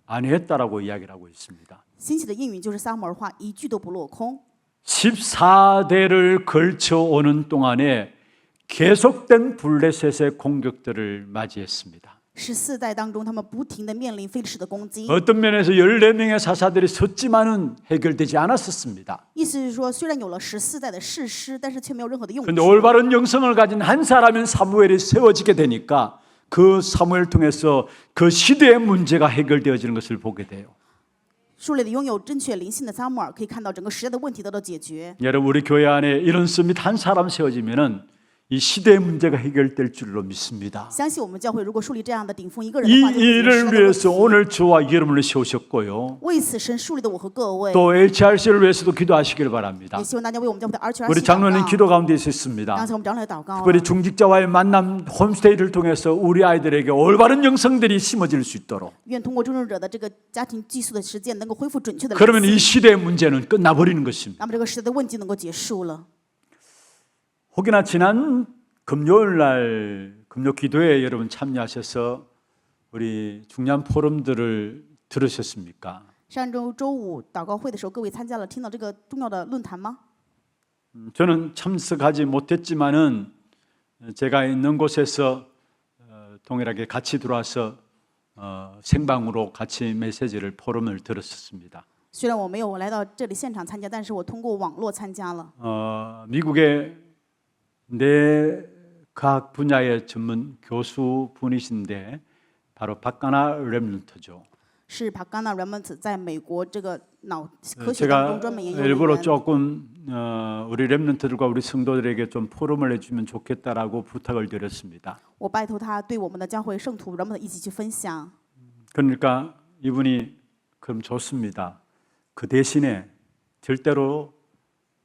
[SPEAKER 3] 아니했다라고 이야기를 하고 있습니다.
[SPEAKER 4] 兴起的应允就是撒母耳话一句都不落空。
[SPEAKER 3] 14대를 걸쳐 오는 동안에 계속된 블레셋의 공격들을 맞이했습니다.
[SPEAKER 4] 14代当中，他们不停地面临非利士的攻击。
[SPEAKER 3] 어떤 면에서 14명의 사사들이 섰지만은 해결되지 않았었습니다.
[SPEAKER 4] 意思是说，虽然有了14代的士师，但是却没有任何的用处。
[SPEAKER 3] 그런데 올바른 영성을 가진 한 사람인 사무엘이 세워지게 되니까 그 사무엘 통해서 그 시대의 문제가 해결되어지는 것을 보게 돼요.
[SPEAKER 4] 树立的拥有正确灵性的撒母耳，可以看到整个时代的问题得到解决。
[SPEAKER 3] 여러분 우리 교회 안에 이런 서밋 한 사람 세워지면은 이 시대의 문제가 해결될 줄로 믿습니다.
[SPEAKER 4] 相信我们教会如果树立这样的顶峰一个人
[SPEAKER 3] 이
[SPEAKER 4] 的话，就会解决时代
[SPEAKER 3] 일을
[SPEAKER 4] 的问
[SPEAKER 3] 위해서
[SPEAKER 4] 题。
[SPEAKER 3] 오늘 저와 여러분을 세우셨고요.
[SPEAKER 4] 为此，神树立的我和各位，
[SPEAKER 3] 또 HRC를 위해서도 기도하시길 바랍니다.
[SPEAKER 4] 也希望大家为我们教会的 R2R
[SPEAKER 3] 우리
[SPEAKER 4] 祷
[SPEAKER 3] 장로님
[SPEAKER 4] 告。
[SPEAKER 3] 기도 가운데 있었습니다.
[SPEAKER 4] 刚才我们长老也祷告了
[SPEAKER 3] 특별히 중직자와의 만남 홈스테이를 통해서 우리 아이들에게 올바른 영성들이 심어질 수 있도록.
[SPEAKER 4] 愿通过终正者的这个家庭寄宿的实践，能够恢复准确的灵
[SPEAKER 3] 그러면 이
[SPEAKER 4] 性，
[SPEAKER 3] 시대의 문제는 끝나버리는 것입니다.
[SPEAKER 4] 那么这个时代的问题能够结束了。
[SPEAKER 3] 혹여나 지난 금요일 날 금요 기도에 여러분 참여하셔서 우리 중요한 포럼들을 들으셨습니까?
[SPEAKER 4] 上周周五祷告会的时候，各位参加了，听到这个重要的论坛吗？
[SPEAKER 3] 저는 참석하지 못했지만은 제가 있는 곳에서 동일하게 같이 들어와서 생방으로 같이 메시지를 포럼을 들었습니다.
[SPEAKER 4] 虽然我没有来到这里现场参加，但是我通过网络参加了。
[SPEAKER 3] 미국의 뇌과학 분야의 전문 교수분이신데 바로 박가나 렘넌트죠.
[SPEAKER 4] 是 Pagana Remnant 在美国这个脑科学当
[SPEAKER 3] 제가
[SPEAKER 4] 中专门研究的
[SPEAKER 3] 일부러
[SPEAKER 4] 人。
[SPEAKER 3] 조금 우리 렘넌트들과 우리 성도들에게 좀 포럼을 해주면 좋겠다라고 부탁을 드렸습니다.
[SPEAKER 4] 我拜托他对我们的教会圣徒人们一起去分享。
[SPEAKER 3] 그러니까 이분이 그럼 좋습니다. 그 대신에 절대로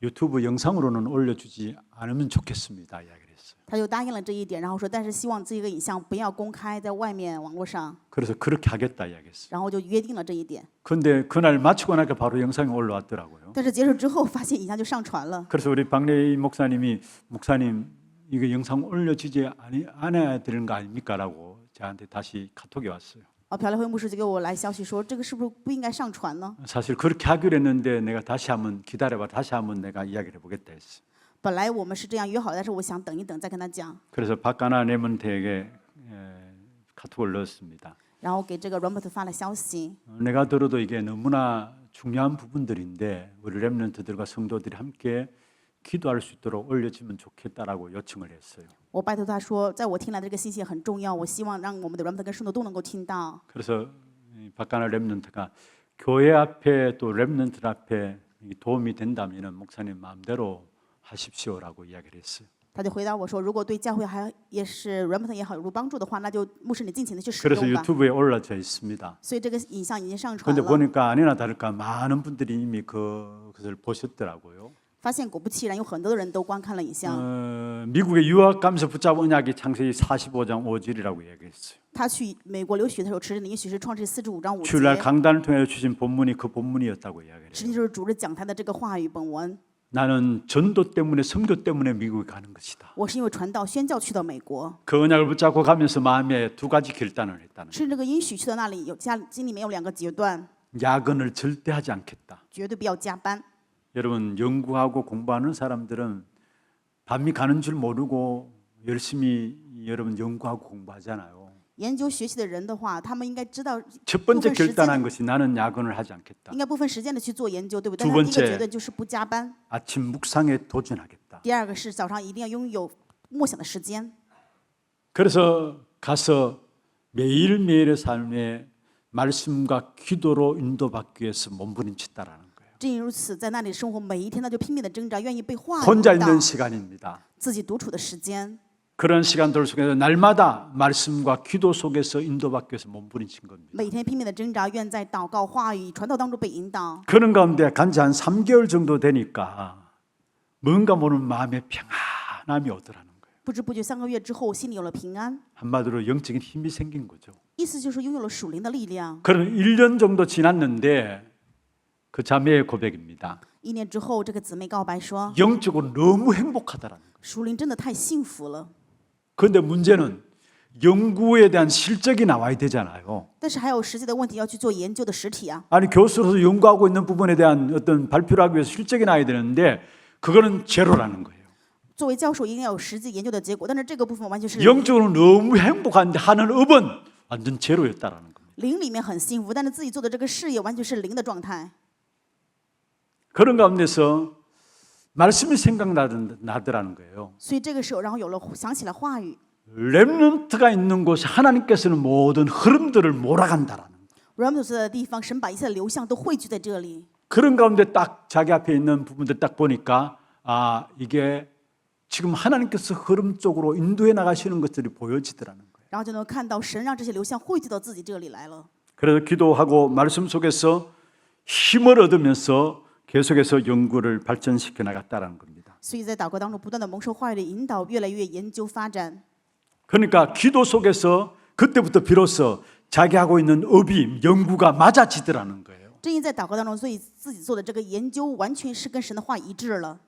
[SPEAKER 3] 유튜브 영상으로는 올려주지 않으면 좋겠습니다. 이야기를 했어요.
[SPEAKER 4] 他就答应了这一点，然后说，但是希望这个影像不要公开在外面网络上，
[SPEAKER 3] 그래서 그렇게 하겠다 이야기했어요.
[SPEAKER 4] 然后就约定了这一点。
[SPEAKER 3] 그런데 그날 마치고 나니까 바로 영상이 올라왔더라고요.
[SPEAKER 4] 但是结束之后，发现影像就上传了。
[SPEAKER 3] 그래서 우리 박래희 목사님 이거 영상 올려주지 않아야 되는 거 아닙니까?라고 저한테 다시 카톡이 왔어요.
[SPEAKER 4] 朴来辉牧师就给我来消息说，这个是不是不应该上传呢？
[SPEAKER 3] 사실 그렇게 하기로 했는데 내가 다시 한번 기다려봐 다시 한번 내가 이야기를 해보겠다 했어요.
[SPEAKER 4] 本来我们是这样约好，但是我想等一等再跟他讲。
[SPEAKER 3] 그래서 박가나 레몬트에게 카톡을 넣었습니다.
[SPEAKER 4] 然后给这个 Robert 发了消息，
[SPEAKER 3] 내가 들어도 이게 너무나 중요한 부분들인데 우리 렘넌트들과 성도들이 함께 기도할 수 있도록 올려주면 좋겠다라고 요청을 했어요.
[SPEAKER 4] 我拜托他说，在我听来的这个信息很重要，我希望让我们的 Robert 跟圣徒都能够听到。
[SPEAKER 3] 그래서 박가나 렘넌트가 교회 앞에 또 렘넌트 앞에 도움이 된다면 목사님 마음대로 하십시오라고 이야기를 했어요.
[SPEAKER 4] 他就回答我说，如果对教会还也是 Robert 也好有帮助的话，那就牧师你尽情的去使
[SPEAKER 3] 그래서
[SPEAKER 4] 用吧。
[SPEAKER 3] 유튜브에 올라져 있습니다.
[SPEAKER 4] 所以这个影像已经上传
[SPEAKER 3] 그런데
[SPEAKER 4] 了。
[SPEAKER 3] 보니까 아니나 다를까 많은 분들이 이미 그것을 보셨더라고요.
[SPEAKER 4] 发现果不其然，有很多的人都观看了影像。
[SPEAKER 3] 미국의 유학 가면서 붙잡은 언약이 창세기 45장 5절이라고 이야기했어요.
[SPEAKER 4] 他去美国留学的时候持着的应许是创世45章5
[SPEAKER 3] 주일날
[SPEAKER 4] 节，
[SPEAKER 3] 강단을 통해 주신 본문이 그 본문이었다고 이야기해요.
[SPEAKER 4] 实际就是主日讲台的这个话语本文。
[SPEAKER 3] 나는 전도 때문에 선교 때문에 미국에 가는 것이다.
[SPEAKER 4] 我是因为传道宣教去到美国，
[SPEAKER 3] 그 언약을 붙잡고 가면서 마음에 두 가지 결단을 했다는 거예요.
[SPEAKER 4] 是这个应许去到那里有经里面有2个阶段。
[SPEAKER 3] 야근을 절대 하지 않겠다.
[SPEAKER 4] 绝对不要加班。
[SPEAKER 3] 여러분 연구하고 공부하는 사람들은 밤이 가는 줄 모르고 열심히 여러분 연구하고 공부하잖아요.
[SPEAKER 4] 研究学习的人的话，他们应该知道
[SPEAKER 3] 첫 번째
[SPEAKER 4] 部分时间
[SPEAKER 3] 결단한 것이 나는 야근을 하지 않겠다.
[SPEAKER 4] 应该部分时间的去做研究，对不对？
[SPEAKER 3] 두
[SPEAKER 4] 但他第一个
[SPEAKER 3] 번째
[SPEAKER 4] 决断就是不加班。
[SPEAKER 3] 아침 묵상에 도전하겠다.
[SPEAKER 4] 第二个是早上一定要拥有默想的时间。
[SPEAKER 3] 그래서 가서 매일매일의 삶에 말씀과 기도로 인도받기 위해서 몸부림쳤다라는 거예요.
[SPEAKER 4] 正因如此，在那里生活，每一天他就拼命的挣扎，愿意被话语
[SPEAKER 3] 혼자
[SPEAKER 4] 引导
[SPEAKER 3] 있는 시간입니다.
[SPEAKER 4] 自己独处的时间。
[SPEAKER 3] 그런 시간들 속에서 날마다 말씀과 기도 속에서 인도받기 위해서 몸부림친 겁니다.
[SPEAKER 4] 每天拼命的挣扎，愿在祷告、话语、传道当中被引导。
[SPEAKER 3] 그런 가운데 간지 한 3개월 정도 되니까 뭔가 모르는 마음의 평안함이 오더라는 거예요.
[SPEAKER 4] 不知不觉3个月之后，心里有了平安，
[SPEAKER 3] 한마디로 영적인 힘이 생긴 거죠.
[SPEAKER 4] 意思就是拥有了属灵的力量。
[SPEAKER 3] 그런 1년 정도 지났는데 그 자매의 고백입니다.
[SPEAKER 4] 1年之后，这个姊妹告白说，
[SPEAKER 3] 영적으로 너무 행복하다라는 거예요.
[SPEAKER 4] 属灵真的太幸福了。
[SPEAKER 3] 그런데 문제는 연구에 대한 실적이 나와야 되잖아요.
[SPEAKER 4] 但是还有实际的问题要去做研究的实体啊。
[SPEAKER 3] 아니 교수로서 연구하고 있는 부분에 대한 어떤 발표를 하기 위해서 실적이 나야 되는데 그거는 제로라는 거예요.
[SPEAKER 4] 作为教授，应该有实际研究的结果，但是这个部分完全是
[SPEAKER 3] 영적으로 너무 행복한데 하는 업은 완전 제로였다라는 겁니다.
[SPEAKER 4] 灵里面很幸福，但是自己做的这个事业完全是零的状态。
[SPEAKER 3] 그런 가운데서 말씀이 생각나더라는 거예요.
[SPEAKER 4] 所以这个时候，然后想起了话语。
[SPEAKER 3] 렘넌트가 있는 곳에 하나님께서는 모든 흐름들을 몰아간다라는 거예요.
[SPEAKER 4] Ramos 的地方，神把一切的流向都汇聚在这里。
[SPEAKER 3] 그런 가운데 딱 자기 앞에 있는 부분들 딱 보니까 아 이게 지금 하나님께서 흐름 쪽으로 인도해 나가시는 것들이 보여지더라는 거예요.
[SPEAKER 4] 然后就能看到神让这些流向汇聚到自己这里来了。
[SPEAKER 3] 그래서 기도하고 말씀 속에서 힘을 얻으면서 계속해서 연구를 발전시켜 나갔다라는 겁니다.
[SPEAKER 4] 所以在祷告当中不断的蒙受话语的引导，越来越研究发展。
[SPEAKER 3] 그러니까 기도 속에서 그때부터 비로소 자기 하고 있는 업이 연구가 맞아지더라는 거예요.
[SPEAKER 4] 正因在祷告当中，所以自己做的这个研究完全是跟神的话一致了。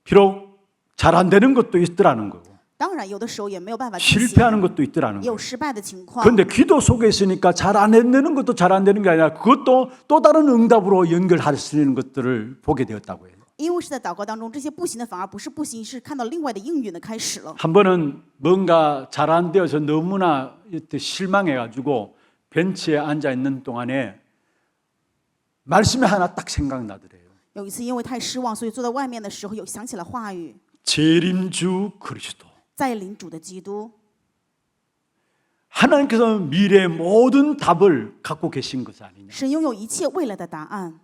[SPEAKER 3] 비록 잘 안 되는 것도 있더라는 거고
[SPEAKER 4] 当然，有的时候也没有办法进行，
[SPEAKER 3] 실패하는 것도 있더라는
[SPEAKER 4] 也有
[SPEAKER 3] 거예요.
[SPEAKER 4] 失败的情况。
[SPEAKER 3] 그런데 기도 속에 있으니까 잘 안 되는 것도 잘 안 되는 게 아니라 그것도 또 다른 응답으로 연결할 수 있는 것들을 보게 되었다고 해요.
[SPEAKER 4] 因为是在祷告当中，这些不行的反而不是不行，是看到另外的应允的开始了。
[SPEAKER 3] 한 번은 뭔가 잘 안 되어서 너무나 실망해가지고 벤치에 앉아 있는 동안에 말씀이 하나 딱 생각나더래요.
[SPEAKER 4] 有一次因为太失望，所以坐在外面的时候有想起了话语，
[SPEAKER 3] 재림주 그리스도.
[SPEAKER 4] 在领主的基督。
[SPEAKER 3] 하나님께서 미래의 모든 답을 갖고 계신 것 아니냐.
[SPEAKER 4] 神拥有一切未来的答案。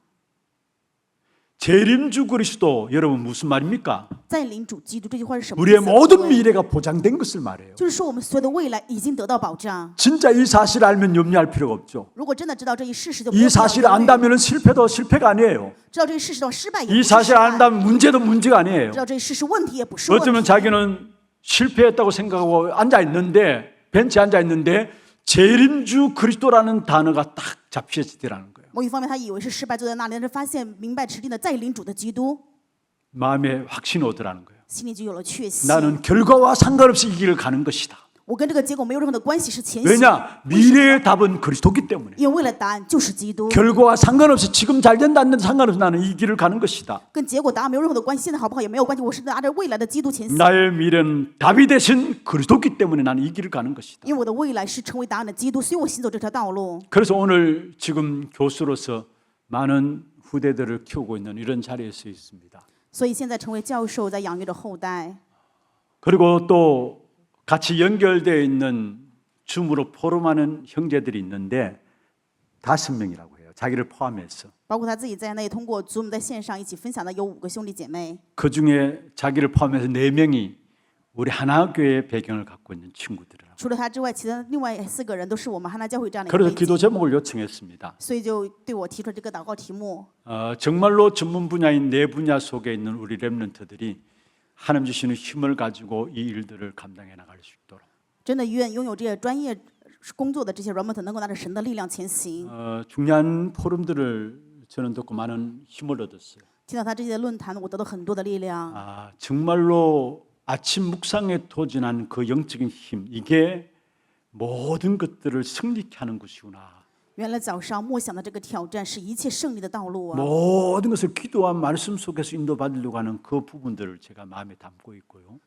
[SPEAKER 3] 재림주 그리스도 여러분 무슨 말입니까?
[SPEAKER 4] 在领主基督这句话是什么意
[SPEAKER 3] 우리의
[SPEAKER 4] 思？
[SPEAKER 3] 모든 미래가 보장된 것을 말해요.
[SPEAKER 4] 就是说我们所有的未来已经得到保障。
[SPEAKER 3] 진짜 이 사실을 알면 염려할 필요가 없죠.
[SPEAKER 4] 如果真的知道这一事实，就不
[SPEAKER 3] 이
[SPEAKER 4] 用
[SPEAKER 3] 사실을
[SPEAKER 4] 忧虑
[SPEAKER 3] 안다면 실패도 실패가 아니에요.
[SPEAKER 4] 知道这一事实的话，失败也不
[SPEAKER 3] 이
[SPEAKER 4] 是失
[SPEAKER 3] 사실을
[SPEAKER 4] 败。
[SPEAKER 3] 안다면 문제도 문제가 아니에요.
[SPEAKER 4] 知道这一事实问题也不是问
[SPEAKER 3] 어쩌면
[SPEAKER 4] 题。
[SPEAKER 3] 자기는 실패했다고 생각하고 앉아 있는데 벤치에 앉아 있는데 재림주 그리스도라는 단어가 딱 잡혀지더라는 거예요.
[SPEAKER 4] 某一方面，他以为是失败，坐在那里，但是发现明白持定的在领主的基督，
[SPEAKER 3] 마음에 확신이 오더라는 거예요.
[SPEAKER 4] 心里就有了确信。
[SPEAKER 3] 나는 결과와 상관없이 이 길을 가는 것이다.
[SPEAKER 4] 我跟这个结果没有任何的关系，是前行。
[SPEAKER 3] 왜냐? 미래의 답은 그리스도기 때문에.
[SPEAKER 4] 因为未来的答案就是基督，
[SPEAKER 3] 결과와 상관없이 지금 잘 된다 안 된다 상관없이 나는 이 길을 가는 것이다.
[SPEAKER 4] 跟结果答案没有任何的关系。现在好不好也没有关系，我是拿着未来的基督前行。
[SPEAKER 3] 나의 미래는 답이 되신 그리스도기 때문에 나는 이 길을 가는 것이다.
[SPEAKER 4] 因为我的未来是成为答案的基督，所以我行走这条道路。
[SPEAKER 3] 그래서 오늘 지금 교수로서 많은 후대들을 키우고 있는 이런 자리에 서 있습니다.
[SPEAKER 4] 所以现在成为教授，在养育着后代。
[SPEAKER 3] 그리고 또 같이 연결되어 있는 줌으로 포럼하는 형제들이 있는데 5명이라고 해요. 자기를 포함해서.
[SPEAKER 4] 包括他自己在内，通过 Zoom 在线上一起分享的有5个兄弟姐妹，
[SPEAKER 3] 그 중에 자기를 포함해서 4명이 우리 하나교회 배경을 갖고 있는 친구들이라고.
[SPEAKER 4] 除了他之外，其他另外4个人都是我们哈纳教会这样的一个
[SPEAKER 3] 그래서
[SPEAKER 4] 背
[SPEAKER 3] 기도
[SPEAKER 4] 景，
[SPEAKER 3] 제목을 요청했습니다.
[SPEAKER 4] 所以就对我提出了这个祷告题目。
[SPEAKER 3] 정말로 전문 분야인 내 분야 속에 있는 우리 렘넌트들이 하나님 주시는 힘을 가지고 이 일들을 감당해 나갈 수 있도록.
[SPEAKER 4] 真的愿拥有这些专业工作的这些 Remnant 能够拿着神的力量前行。
[SPEAKER 3] 중요한 포럼들을 저는 듣고 많은 힘을 얻었어요.
[SPEAKER 4] 听到他这些论坛，我得到很多的力量。
[SPEAKER 3] 정말로 아침 묵상에 도전한 그 영적인 힘 이게 모든 것들을 승리케 하는 것이구나.
[SPEAKER 4] 原来早上默想的这个挑战是一切胜利的道路啊！
[SPEAKER 3] 모든 것을 기도와 말씀 속에서 인도받으려고 하는 그 부분들을 제가 마음에 담고 있고요.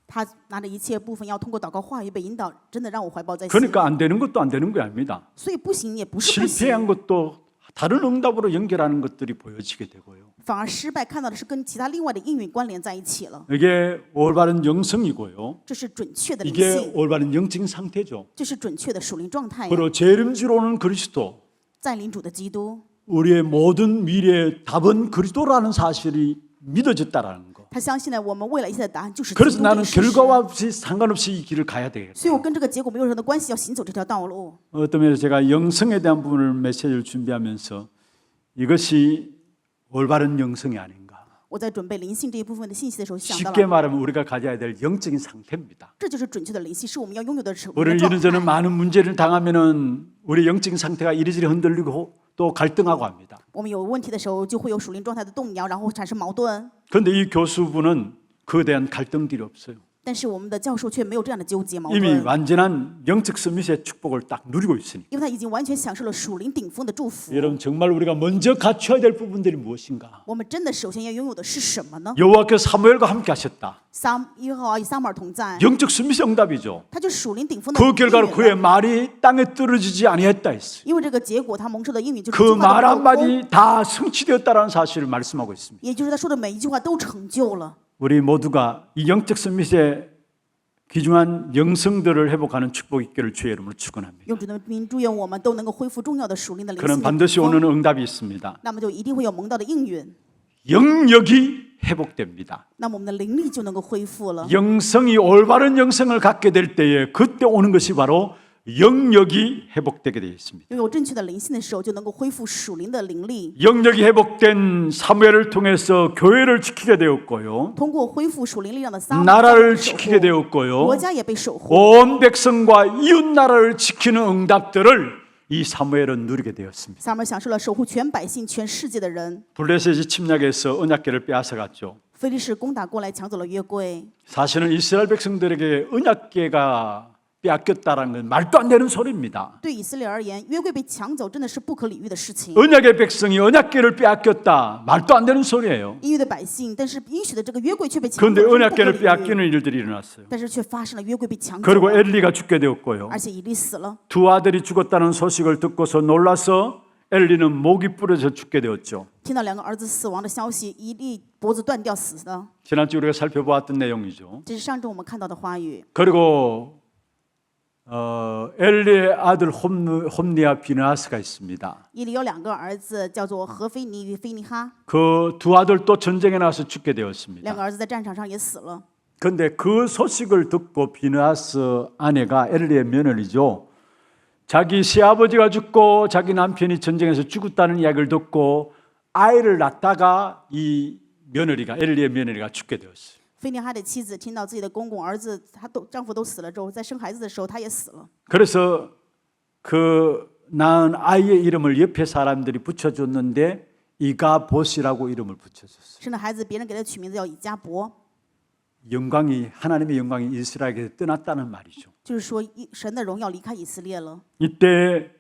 [SPEAKER 4] 他拿着一切部分要通过祷告话语被引导，真的让我怀抱在心里。
[SPEAKER 3] 그러니까 안 되는 것도 안 되는 게 아닙니다.
[SPEAKER 4] 所以不行也不是不
[SPEAKER 3] 실패한
[SPEAKER 4] 行，
[SPEAKER 3] 것도 다른 응답으로 연결하는 것들이 보여지게 되고요.
[SPEAKER 4] 反而失败看到的是跟其他另外的应允关联在一起了。
[SPEAKER 3] 이게 올바른 영성이고요.
[SPEAKER 4] 这是准确的灵
[SPEAKER 3] 이게
[SPEAKER 4] 性，
[SPEAKER 3] 올바른 영적인 상태죠.
[SPEAKER 4] 这是准确的属灵状态呀。
[SPEAKER 3] 그리고 재림주로 오는 그리스도,
[SPEAKER 4] 在领主的基督，
[SPEAKER 3] 우리의 모든 미래의 답은 그리스도라는 사실이 믿어졌다라는 거.
[SPEAKER 4] 他相信呢，我们未来一切的答案就是基督
[SPEAKER 3] 그래서
[SPEAKER 4] 这
[SPEAKER 3] 나는
[SPEAKER 4] 个事实。
[SPEAKER 3] 결과와 없이 상관없이 이 길을 가야 되겠다.
[SPEAKER 4] 所以我跟这个结果没有任何的关系，要行走这条道路。
[SPEAKER 3] 어떤 면에서 제가 영성에 대한 부분을 메시지를 준비하면서 이것이 올바른 영성이 아닌가.
[SPEAKER 4] 我在准备灵性这一部分的信息的时候，想到
[SPEAKER 3] 쉽게
[SPEAKER 4] 了，
[SPEAKER 3] 말하면 우리가 가져야 될 영적인 상태입니다.
[SPEAKER 4] 这就是准确的灵性，是我们要拥有的属灵
[SPEAKER 3] 우리는
[SPEAKER 4] 的状
[SPEAKER 3] 이런저런
[SPEAKER 4] 态。
[SPEAKER 3] 많은 문제를 당하면은 우리 영적인 상태가 이리저리 흔들리고 또 갈등하고 합니다.
[SPEAKER 4] 我们有问题的时候，就会有属灵状态的动摇，然后产生矛盾。
[SPEAKER 3] 그런데 이 교수분은 그에 대한 갈등들이 없어요.
[SPEAKER 4] 但是我们的教授却没有这样的纠结矛
[SPEAKER 3] 이미
[SPEAKER 4] 盾，
[SPEAKER 3] 완전한 영적 서밋의 축복을 딱 누리고 있으니
[SPEAKER 4] 因为他已经完全享受了属灵顶峰的祝福。
[SPEAKER 3] 여러분 정말 우리가 먼저 갖춰야 될 부분들이 무엇인가?
[SPEAKER 4] 我们真的首先要拥有的是什么呢？
[SPEAKER 3] 여호와께서 사무엘과 함께 하셨다.
[SPEAKER 4] 耶和华与撒母耳同在，
[SPEAKER 3] 영적 서밋의 응답이죠.
[SPEAKER 4] 他就属灵顶峰的
[SPEAKER 3] 그
[SPEAKER 4] 应
[SPEAKER 3] 결과로
[SPEAKER 4] 允
[SPEAKER 3] 그의
[SPEAKER 4] 了。
[SPEAKER 3] 말이 땅에 떨어지지 아니했다 했어요.
[SPEAKER 4] 因为这个结果，他蒙受的应允就是
[SPEAKER 3] 그
[SPEAKER 4] 这句话
[SPEAKER 3] 말
[SPEAKER 4] 的落空，
[SPEAKER 3] 한마디 다 성취되었다라는 사실을 말씀하고 있습니다.
[SPEAKER 4] 也就是他说的每一句话都成就了。
[SPEAKER 3] 우리 모두가 이 영적 서밋의 귀중한 영성들을 회복하는 축복 있기를 주의 이름으로 축원합니다.
[SPEAKER 4] 用主的名祝愿我们都能够恢复重要的属灵的灵
[SPEAKER 3] 그는
[SPEAKER 4] 性的
[SPEAKER 3] 반드시
[SPEAKER 4] 顶
[SPEAKER 3] 오는
[SPEAKER 4] 峰，
[SPEAKER 3] 응답이 있습니다.
[SPEAKER 4] 那么就一定会有蒙到的应允，
[SPEAKER 3] 영역이 회복됩니다.
[SPEAKER 4] 那么我们的灵力就能够恢复了。
[SPEAKER 3] 영성이 올바른 영성을 갖게 될 때에 그때 오는 것이 바로 영역이 회복되게 되어 있습니다.
[SPEAKER 4] 拥有正确的灵性的时候，就能够恢复属灵的灵力。
[SPEAKER 3] 영역이 회복된 사무엘을 통해서 교회를 지키게 되었고요.
[SPEAKER 4] 通过恢复属灵力量的撒母耳
[SPEAKER 3] 나라를
[SPEAKER 4] 被守
[SPEAKER 3] 지키게
[SPEAKER 4] 护，
[SPEAKER 3] 되었고요.
[SPEAKER 4] 国家也被守护。
[SPEAKER 3] 온 백성과 이웃 나라를 지키는 응답들을 이 사무엘은 누리게 되었습니다.
[SPEAKER 4] 撒母耳享受了守护全百姓、全世界的人。
[SPEAKER 3] 블레셋이 침략해서 언약궤를 빼앗아갔죠.
[SPEAKER 4] 非利士攻打过来，抢走了约柜。
[SPEAKER 3] 사실은 이스라엘 백성들에게 언약궤가 빼앗겼다라는 건 말도 안 되는 소리입니다.
[SPEAKER 4] 对以色列而言，约柜被抢走真的是不可理喻的事情。
[SPEAKER 3] 언약의 백성이 언약궤를 빼앗겼다. 말도 안 되는 소리예요.
[SPEAKER 4] 应许的百姓，但是应许的这个约柜却被抢走，
[SPEAKER 3] 그런데
[SPEAKER 4] 这是不可
[SPEAKER 3] 언약궤를
[SPEAKER 4] 理喻。
[SPEAKER 3] 빼앗기는 일들이 일어났어요.
[SPEAKER 4] 但是却发生了约柜被抢走
[SPEAKER 3] 그리고
[SPEAKER 4] 了，
[SPEAKER 3] 엘리가 죽게 되었고요.
[SPEAKER 4] 而且以利死了。
[SPEAKER 3] 두 아들이 죽었다는 소식을 듣고서 놀라서 엘리는 목이 부러져 죽게 되었죠.
[SPEAKER 4] 听到两个儿子死亡的消息，以利脖子断掉死的。
[SPEAKER 3] 지난주 우리가 살펴보았던 내용이죠.
[SPEAKER 4] 这是上周我们看到的话语。
[SPEAKER 3] 그리고 엘리의 아들 홈니와 비느하스가 있습니다.
[SPEAKER 4] 以利有两个儿子，叫做何菲尼与菲尼哈，
[SPEAKER 3] 그 두 아들도 전쟁에 나가서 죽게 되었습니다.
[SPEAKER 4] 两个儿子在战场上也死了。
[SPEAKER 3] 그런데 그 소식을 듣고 비느하스 아내가 엘리의 며느리죠. 자기 시아버지가 죽고 자기 남편이 전쟁에서 죽었다는 이야기를 듣고 아이를 낳다가 이 며느리가 엘리의 며느리가 죽게 되었어요.
[SPEAKER 4] 菲尼哈的妻子听到自己的公公、儿子，丈夫都死了之后，在生孩子的时候，她也死了。
[SPEAKER 3] 그래서 그 낳은 아이의 이름을 옆에 사람들이 붙여줬는데 이가봇이라고 이름을 붙여줬어요.
[SPEAKER 4] 生的孩子，别人给他取名字叫以迦伯，
[SPEAKER 3] 영광이 하나님의 영광이 이스라엘에게 떠났다는 말이죠.
[SPEAKER 4] 就是说神的荣耀离开以色列了。
[SPEAKER 3] 이때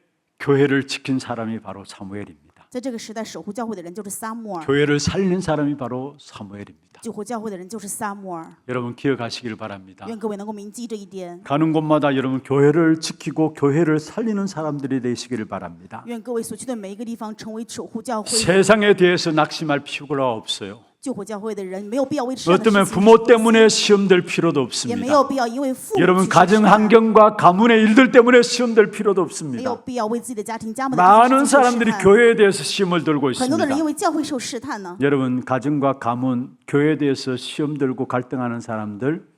[SPEAKER 3] 교회를 지킨 사람이 바로 사무엘입니다.
[SPEAKER 4] 在这个时代，守护教会的人就是撒母耳，
[SPEAKER 3] 교회를 살리는 사람이 바로 사무엘입니다.
[SPEAKER 4] 救活教会的人就是撒母耳。
[SPEAKER 3] 여러분 기억하시길 바랍니다.
[SPEAKER 4] 愿各位能够铭记这一点。
[SPEAKER 3] 가는 곳마다 여러분 교회를 지키고 교회를 살리는 사람들이 되시기를 바랍니다.
[SPEAKER 4] 愿各位所去的每一个地方成为守护教会、
[SPEAKER 3] 세상에 대해서 낙심할 필요가 없어요.
[SPEAKER 4] 救活教会的人，没有必要为这样的
[SPEAKER 3] 어쩌면
[SPEAKER 4] 事情
[SPEAKER 3] 부모 때문에 시험될 필요도
[SPEAKER 4] 也没
[SPEAKER 3] 없습니다.
[SPEAKER 4] 有必要因为父母
[SPEAKER 3] 여러분
[SPEAKER 4] 去
[SPEAKER 3] 가정
[SPEAKER 4] 试探
[SPEAKER 3] 환경과 가문의 일들 때문에 시험될 필요도
[SPEAKER 4] 没有
[SPEAKER 3] 없습니다.
[SPEAKER 4] 必要为自己的家庭、家门的
[SPEAKER 3] 많은
[SPEAKER 4] 事情去试
[SPEAKER 3] 사람들이
[SPEAKER 4] 探
[SPEAKER 3] 교회에 대해서 시험을 들고
[SPEAKER 4] 很多的人因
[SPEAKER 3] 있습니다.
[SPEAKER 4] 为教会受试探呢。
[SPEAKER 3] 여러분 가정과 가문, 교회에 대해서 시험 들고 갈등하는 사람들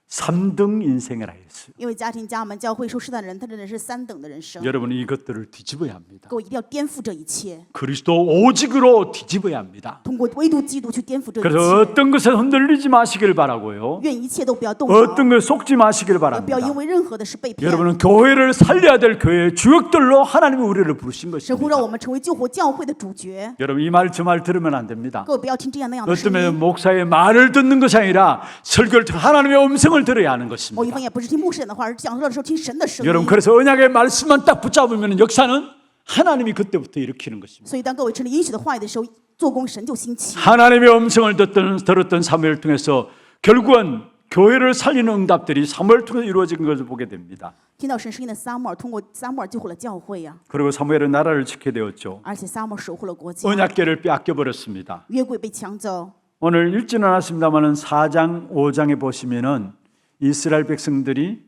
[SPEAKER 3] 3등 인생을 하였어요.
[SPEAKER 4] 因为家庭、家门、教会受试探的人，他真的是三等的人生。
[SPEAKER 3] 여러분 이것들을 뒤집어야 합니다.
[SPEAKER 4] 各位一定要颠覆这一切，
[SPEAKER 3] 그리스도 오직으로 뒤집어야 합니다.
[SPEAKER 4] 通过唯独基督去颠覆这一
[SPEAKER 3] 그래서
[SPEAKER 4] 切。
[SPEAKER 3] 어떤 것에 흔들리지 마시길 바라고요.
[SPEAKER 4] 愿一切都不要动摇，
[SPEAKER 3] 어떤 것에 속지 마시길
[SPEAKER 4] 也不要
[SPEAKER 3] 바랍니다.
[SPEAKER 4] 因为任何的事被骗。
[SPEAKER 3] 여러분은 교회를 살려야 될 교회의 주역들로 하나님이 우리를 부르신
[SPEAKER 4] 神呼让
[SPEAKER 3] 것입니다.
[SPEAKER 4] 我们成为救活教会的主角。
[SPEAKER 3] 여러분 이 말 저 말 들으면 안 됩니다.
[SPEAKER 4] 各位不要听这样那样的声
[SPEAKER 3] 어쩌면
[SPEAKER 4] 音。
[SPEAKER 3] 목사의 말을 듣는 것이 아니라 설교를 통해 하나님의 음성을 들어야 하는
[SPEAKER 4] 某一
[SPEAKER 3] 것입니다.
[SPEAKER 4] 方面不是听牧师讲的话，而是讲道的时候听神的声音。
[SPEAKER 3] 여러분 그래서 언약의 말씀만 딱 붙잡으면 역사는 하나님이 그때부터 일으키는 것입니다.
[SPEAKER 4] 所以当各位成了应许的话语的时候，做工神就兴起。
[SPEAKER 3] 하나님의 음성을 들었던 사무엘을 통해서 결국은 교회를 살리는 응답들이 사무엘을 통해서 이루어진 것을 보게 됩니다.
[SPEAKER 4] 听到神声音的撒母耳，通过撒母耳救活了教会呀、
[SPEAKER 3] 그리고 사무엘은 나라를 지키게 되었죠.
[SPEAKER 4] 而且撒母耳守护了国家，
[SPEAKER 3] 언약궤를 빼앗겨 버렸습니다.
[SPEAKER 4] 约柜被抢走。
[SPEAKER 3] 오늘 읽지는 않았습니다만은 4장 5장에 보시면은 이스라엘 백성들이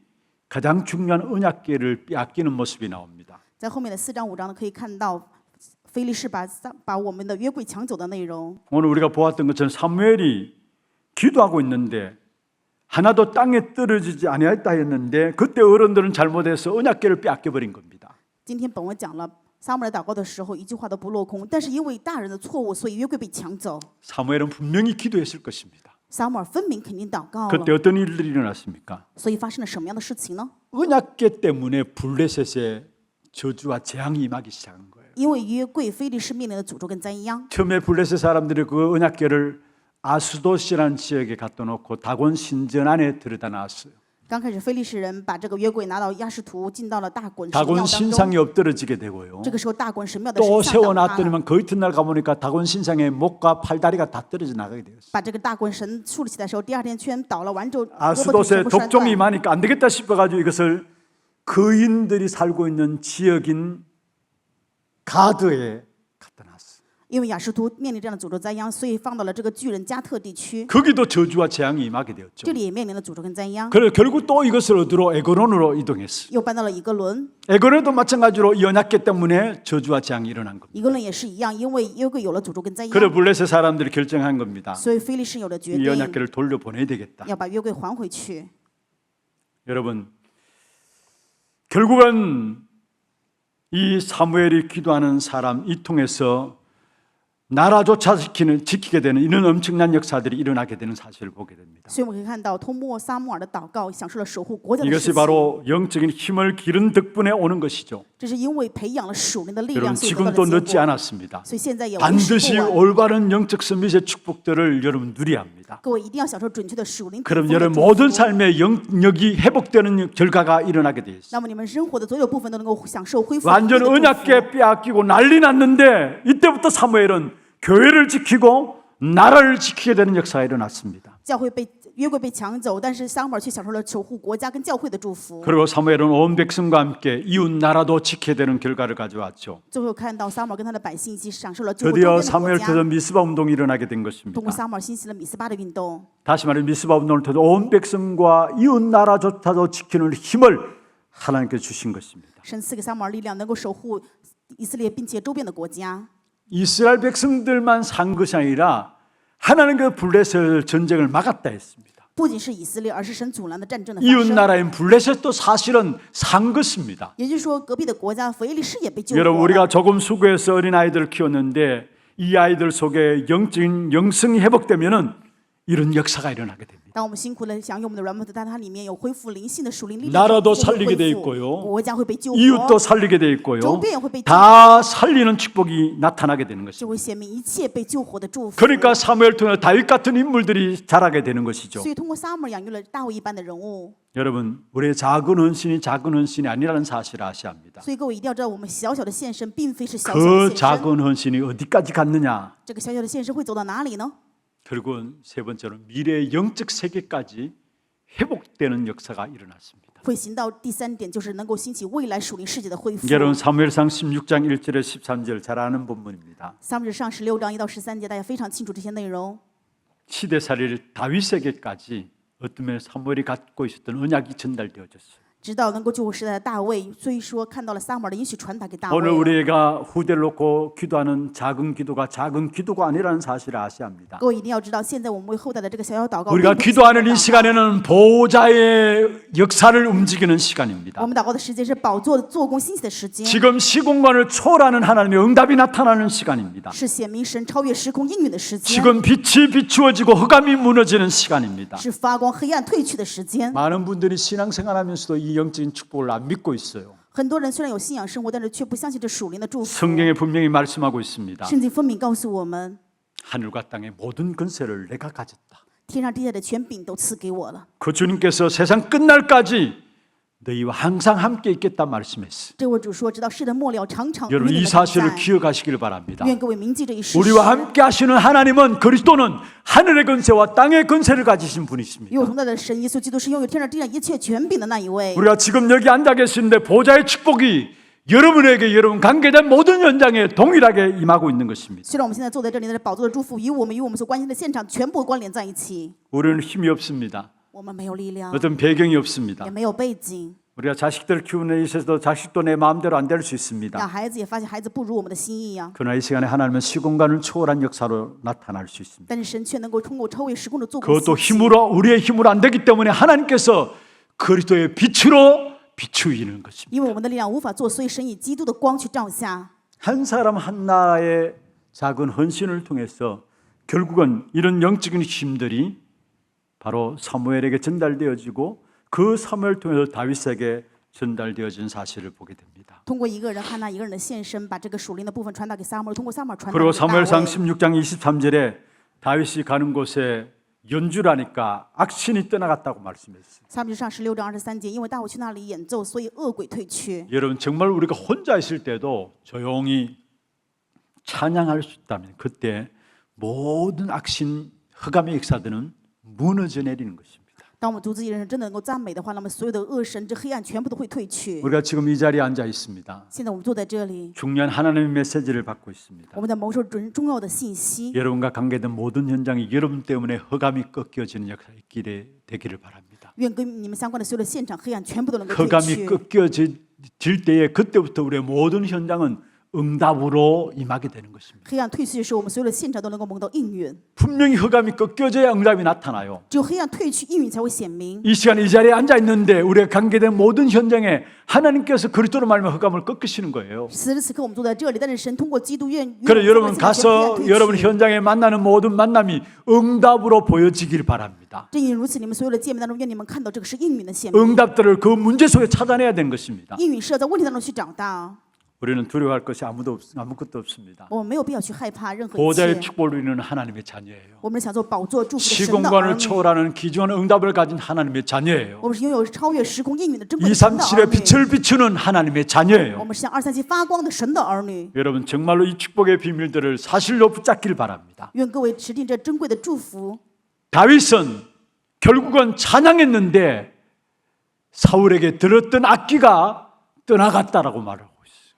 [SPEAKER 3] 가장 중요한 언약궤를 빼앗기는 모습이 나옵니다.
[SPEAKER 4] 在后面的4章5章呢，可以看到非利士把我们的约柜抢走的内容。
[SPEAKER 3] 오늘 우리가 보았던 것처럼 사무엘이 기도하고 있는데 하나도 땅에 떨어지지 아니하였다 했는데 그때 어른들은 잘못해서 언약궤를 빼앗겨 버린 겁니다.
[SPEAKER 4] 今天本文讲了撒母耳祷告的时候，一句话都不落空，但是因为大人的错误，所以约柜被抢走。
[SPEAKER 3] 사무엘은 분명히 기도했을 것입니다.
[SPEAKER 4] 撒母耳分明肯定祷告了，
[SPEAKER 3] 그때 어떤 일들이 일어났습니까?
[SPEAKER 4] 所以发生了什么样的事情呢？
[SPEAKER 3] 언약궤 때문에 블레셋의 저주와 재앙이 임하기 시작한 거예요.
[SPEAKER 4] 因为约柜非利士面临的诅咒跟灾殃，
[SPEAKER 3] 처음에 블레셋 사람들이 그 언약궤를 아수도시라는 지역에 갖다 놓고 다곤 신전 안에 들여다 놨어요.
[SPEAKER 4] 刚开始非利士人把这个约柜拿到亚实图，进到了大滚神
[SPEAKER 3] 다곤
[SPEAKER 4] 庙当中。
[SPEAKER 3] 신상이 엎드러지게 되고요.
[SPEAKER 4] 这个时候大滚神庙的
[SPEAKER 3] 또
[SPEAKER 4] 神像倒塌了，
[SPEAKER 3] 세워놨더니만 그 이튿날 가보니까 다곤 신상의 목과 팔다리가 다 떨어져 나가게 되었어요.
[SPEAKER 4] 把这个大滚神竖起来的时候，第二天全倒了，完之后胳膊腿
[SPEAKER 3] 아수도스에
[SPEAKER 4] 全部摔
[SPEAKER 3] 독종이
[SPEAKER 4] 断。
[SPEAKER 3] 많으니까 안 되겠다 싶어가지고 이것을 거인들이 살고 있는 지역인 가드에 갖다 놨어요.
[SPEAKER 4] 因为亚实图面临这样的诅咒灾殃，所以放到了这个巨人加特地区，
[SPEAKER 3] 거기도 저주와 재앙이 임하게 되었죠.
[SPEAKER 4] 这里也面临了诅咒跟灾殃。
[SPEAKER 3] 그래서 결국 또 이것을 얻으러 에그론으로 이동했어요.
[SPEAKER 4] 又搬到了以格伦，
[SPEAKER 3] 에그론도 마찬가지로 이 언약궤 때문에 저주와 재앙이 일어난 겁니다.
[SPEAKER 4] 以格伦也是一样，因为约柜有了诅咒跟灾殃，
[SPEAKER 3] 그래 블레셋 사람들이 결정한 겁니다.
[SPEAKER 4] 所以非利士有了决
[SPEAKER 3] 이
[SPEAKER 4] 定
[SPEAKER 3] 언약궤를 돌려보내야 되겠다.
[SPEAKER 4] 要把约柜还回去。
[SPEAKER 3] 여러분 결국은 이 사무엘이 기도하는 사람 이 통해서 나라조차 지키게 되는 이런 엄청난 역사들이 일어나게 되는 사실을 보게 됩니다.
[SPEAKER 4] 所以我们可以看到，通过撒母耳的祷告，享受了守护国家的
[SPEAKER 3] 이것이
[SPEAKER 4] 事情。
[SPEAKER 3] 바로 영적인 힘을 기른 덕분에 오는 것이죠.
[SPEAKER 4] 这是因为培养了属灵的力
[SPEAKER 3] 여러분
[SPEAKER 4] 量，所以得到
[SPEAKER 3] 지금도
[SPEAKER 4] 的
[SPEAKER 3] 늦지
[SPEAKER 4] 结果。
[SPEAKER 3] 않았습니다.
[SPEAKER 4] 所以现在也为时
[SPEAKER 3] 반드시
[SPEAKER 4] 不晚。
[SPEAKER 3] 올바른 영적 선미의 축복들을 여러분 누려야 합니다.
[SPEAKER 4] 各位一定要享受准确的属灵
[SPEAKER 3] 그럼
[SPEAKER 4] 祝福的
[SPEAKER 3] 여러분
[SPEAKER 4] 祝福
[SPEAKER 3] 모든 삶의 영역이 회복되는 결과가 일어나게 되어 있어요.
[SPEAKER 4] 那么你们生活的所有部分都能够享受恢复。
[SPEAKER 3] 완전 언약궤 빼앗기고 난리 났는데 이때부터 사무엘은 교회를 지키고 나라를 지키게 되는 역사가 일어났습니다.
[SPEAKER 4] 教会被约柜被抢走，但是撒母耳却享受了守护国家跟教会的祝福。
[SPEAKER 3] 그리고 사무엘은 온 백성과 함께 이웃 나라도 지켜야 되는 결과를 가져왔죠.
[SPEAKER 4] 最后看到撒母耳跟他的百姓一起享受了救国周
[SPEAKER 3] 드디어
[SPEAKER 4] 边的国
[SPEAKER 3] 사무엘
[SPEAKER 4] 家。
[SPEAKER 3] 터전 미스바 운동이 일어나게 된
[SPEAKER 4] 通
[SPEAKER 3] 것입니다.
[SPEAKER 4] 过撒母耳兴起了米斯巴的运动。
[SPEAKER 3] 다시 말해 미스바 운동을 통해서 온 백성과 이웃 나라조차도 지키는 힘을 하나님께 주신 것입니다.
[SPEAKER 4] 神赐给撒母耳力量，能够守护以色列，并且周边的国家。
[SPEAKER 3] 이스라엘 백성들만 산 것이 아니라 하나님 그 블레셋 전쟁을 막았다 했습니다.
[SPEAKER 4] 不仅是以色列，而是神阻拦的战争的发
[SPEAKER 3] 이웃
[SPEAKER 4] 生。
[SPEAKER 3] 나라인 블레셋도 사실은 산 것입니다.
[SPEAKER 4] 也就是说，隔壁的国家非利士也被救
[SPEAKER 3] 여러분
[SPEAKER 4] 活
[SPEAKER 3] 우리가
[SPEAKER 4] 了。
[SPEAKER 3] 조금 수고해서 어린 아이들을 키웠는데 이 아이들 속에 영적인 영성이 회복되면은 이런 역사가 일어나게 됩니다.
[SPEAKER 4] 当我们辛苦的享用我们的软母子，但它里面有恢复灵性的属灵力量，
[SPEAKER 3] 나라도
[SPEAKER 4] 就会
[SPEAKER 3] 살리게 돼
[SPEAKER 4] 恢复
[SPEAKER 3] 있고요.
[SPEAKER 4] 国家会被救
[SPEAKER 3] 이웃도
[SPEAKER 4] 活，
[SPEAKER 3] 살리게 돼 있고요.
[SPEAKER 4] 周边也会被救，
[SPEAKER 3] 다 살리는 축복이 나타나게 되는
[SPEAKER 4] 就
[SPEAKER 3] 것입니다.
[SPEAKER 4] 会显明一切被救活的祝福。
[SPEAKER 3] 그러니까 사무엘 통해 다윗 같은 인물들이 자라게 되는 것이죠.
[SPEAKER 4] 所以通过撒母耳养育了大卫一般的人物。
[SPEAKER 3] 여러분 우리의 작은 헌신이 아니라는 사실을 아셔야 합니다.
[SPEAKER 4] 所以各位一定要知道，我们小小的献身并非是小小
[SPEAKER 3] 그
[SPEAKER 4] 的献身。
[SPEAKER 3] 작은 헌신이 어디까지 갔느냐?
[SPEAKER 4] 这个小小的献身会走到哪里呢？
[SPEAKER 3] 결국은 세 번째로 미래의 영적 세계까지 회복되는 역사가 일어났습니다.
[SPEAKER 4] 会行到第三点，就是能够兴起未来属灵世界的恢复。
[SPEAKER 3] 여러분 사무엘상 16장 1절에 13절 잘 아는 본문입니다.
[SPEAKER 4] 撒母耳上16章1到13节，大家非常清楚这些内容。
[SPEAKER 3] 시대살이를 다윗에게까지 어떤 면에 사무엘이 갖고 있었던 언약이 전달되어졌어요.
[SPEAKER 4] 直到能够救活时代的大卫，所以说看到了撒母耳的应许传达给大
[SPEAKER 3] 오늘
[SPEAKER 4] 卫。
[SPEAKER 3] 우리가 후대를 놓고 기도하는 작은 기도가 아니라는 사실을 아셔야 합니다.
[SPEAKER 4] 各位一定要知道，现在我们为后代的这个小小祷告，
[SPEAKER 3] 우리가
[SPEAKER 4] 并不是
[SPEAKER 3] 기도하는 이
[SPEAKER 4] 祷告
[SPEAKER 3] 시간에는 보호자의 역사를 움직이는 시간입니다.
[SPEAKER 4] 我们祷告的时间是宝座做工兴起的时间，
[SPEAKER 3] 지금 시공간을 초월하는 하나님의 응답이 나타나는 시간입니다.
[SPEAKER 4] 是显明神超越时空应允的时间，
[SPEAKER 3] 지금 빛이 비추어지고 흑암이 무너지는 시간입니다.
[SPEAKER 4] 是发光黑暗退去的时间。
[SPEAKER 3] 많은 분들이 신앙생활하면서도 이 영적인 축복을 안 믿고 있어요.
[SPEAKER 4] 很多人虽然有信仰生活，但是却不相信这属灵的祝福。
[SPEAKER 3] 성경에 분명히 말씀하고 있습니다.
[SPEAKER 4] 圣经分明告诉我们，
[SPEAKER 3] 하늘과 땅의 모든 권세를 내가 가졌다.
[SPEAKER 4] 天上地下的权柄都赐给我了。
[SPEAKER 3] 그 주님께서 세상 끝날까지 너희와 항상 함께 있겠다 말씀했어요.
[SPEAKER 4] 这位主说，直到世的末了，常常与
[SPEAKER 3] 여러분
[SPEAKER 4] 你
[SPEAKER 3] 이
[SPEAKER 4] 们同
[SPEAKER 3] 사실을
[SPEAKER 4] 在。
[SPEAKER 3] 기억하시길 바랍니다.
[SPEAKER 4] 愿各位铭记这一事实。
[SPEAKER 3] 우리와 함께 하시는 하나님은 그리스도는 하늘의 권세와 땅의 권세를 가지신
[SPEAKER 4] 与我
[SPEAKER 3] 분이십니다.
[SPEAKER 4] 同在的神耶稣基督是拥有天上地上一切权柄的那一位。
[SPEAKER 3] 우리가 지금 여기 앉아 계시는데 보좌의 축복이 여러분에게 여러분 관계된 모든 현장에 동일하게 임하고 있는 것입니다.
[SPEAKER 4] 虽然我们现在坐在这里，但是宝座的祝福与我们所关心的现场全部关联在一起。
[SPEAKER 3] 우리는 힘이 없습니다.
[SPEAKER 4] 我们没有力量，
[SPEAKER 3] 어떤 배경이 없습니다.
[SPEAKER 4] 也没有背景。
[SPEAKER 3] 우리가 자식들을 키우는 데 있어서도 자식도 내 마음대로 안 될 수 있습니다.
[SPEAKER 4] 养孩子也发现孩子不如我们的心意呀、
[SPEAKER 3] 그러나 이 시간에 하나님은 시공간을 초월한 역사로 나타날 수 있습니다.
[SPEAKER 4] 但是神却能够通过超越时空的做工
[SPEAKER 3] 그것도
[SPEAKER 4] 奇迹。
[SPEAKER 3] 힘으로 우리의 힘으로 안 되기 때문에 하나님께서 그리스도의 빛으로 비추이는 것입니다.
[SPEAKER 4] 因为我们的力量无法做，所以神以基督的光去照下。
[SPEAKER 3] 한 사람 한 나라의 작은 헌신을 통해서 결국은 이런 영적인 힘들이 바로 사무엘에게 전달되어지고 그 사무엘을 통해서 다윗에게 전달되어진 사실을 보게 됩니다.
[SPEAKER 4] 通过一个人汉娜一个人的献身，把这个属灵的部分传达给撒母耳，通过撒母耳传达
[SPEAKER 3] 그리고
[SPEAKER 4] 给大
[SPEAKER 3] 사무엘상
[SPEAKER 4] 卫。
[SPEAKER 3] 16장 23절에 다윗이 가는 곳에 연주라니까 악신이 떠나갔다고 말씀했어요.
[SPEAKER 4] 撒母耳记上16章23节，因为大卫去那里演奏，所以恶鬼退去。
[SPEAKER 3] 여러분 정말 우리가 혼자 있을 때도 조용히 찬양할 수 있다면 그때 모든 악신 흑암의 역사들은 무너져 내리는 것입니다.
[SPEAKER 4] 当我们独自一人真的能够赞美的话，那么所有的恶神这黑暗全部都会退去。
[SPEAKER 3] 우리가 지금 이 자리에 앉아 있습니다.
[SPEAKER 4] 现在我们坐在这里，
[SPEAKER 3] 중요한 하나님의 메시지를 받고 있습니다.
[SPEAKER 4] 我们在蒙受重要的信息。
[SPEAKER 3] 여러분과 관계된 모든 현장이 여러분 때문에 흑암이 꺾여지는 역사가 되기를 바랍니다.
[SPEAKER 4] 愿跟你们相关的所有的现场黑暗全部都能够退
[SPEAKER 3] 흑암이
[SPEAKER 4] 去。
[SPEAKER 3] 꺾여질 때에 그때부터 우리의 모든 현장은 응답으로 임하게 되는 것입니다.
[SPEAKER 4] 黑暗退去的时候，我们所有的现场都能够蒙到应允。
[SPEAKER 3] 분명히 흑암이 꺾여져야 응답이 나타나요.
[SPEAKER 4] 只有黑暗退去，应允才会显明。
[SPEAKER 3] 이 시간에 이 자리에 앉아 있는데 우리가 관계된 모든 현장에 하나님께서 그리스도로 말미암아 흑암을 꺾으시는 거예요.
[SPEAKER 4] 此时此刻我们坐在这里，但是神通过基督愿
[SPEAKER 3] 그래
[SPEAKER 4] 愿
[SPEAKER 3] 여러분
[SPEAKER 4] 现在全部黑暗
[SPEAKER 3] 가서
[SPEAKER 4] 退
[SPEAKER 3] 여러분
[SPEAKER 4] 去。
[SPEAKER 3] 현장에 만나는 모든 만남이 응답으로 보여지길 바랍니다.
[SPEAKER 4] 正因如此，你们所有的见面当中，愿你们看到这个是应允的显明。
[SPEAKER 3] 응답들을 그 문제 속에 찾아내야 되는 것입니다.
[SPEAKER 4] 应允是要在问题当中去找到，
[SPEAKER 3] 우리는 두려워할 것이 아무것도 없습니다.
[SPEAKER 4] 我们没有必要去害怕任何一
[SPEAKER 3] 보좌의
[SPEAKER 4] 切。
[SPEAKER 3] 축복을 누리는 하나님의 자녀예요.
[SPEAKER 4] 我们是享受宝座祝福的神的儿
[SPEAKER 3] 시공간을
[SPEAKER 4] 女。
[SPEAKER 3] 초월하는 귀중한 응답을 가진 하나님의 자녀예요.
[SPEAKER 4] 我们是拥有超越时空应允的珍贵的神的儿
[SPEAKER 3] 237의
[SPEAKER 4] 女。
[SPEAKER 3] 빛을 비추는 하나님의
[SPEAKER 4] 我
[SPEAKER 3] 자녀예요.
[SPEAKER 4] 们是向237发光的神的儿女。
[SPEAKER 3] 여러분 정말로 이 축복의 비밀들을 사실로 붙잡길 바랍니다.
[SPEAKER 4] 愿各位持定这珍贵的祝福。
[SPEAKER 3] 다윗은 결국은 찬양했는데 사울에게 들었던 악기가 떠나갔다라고 말하고 있어요.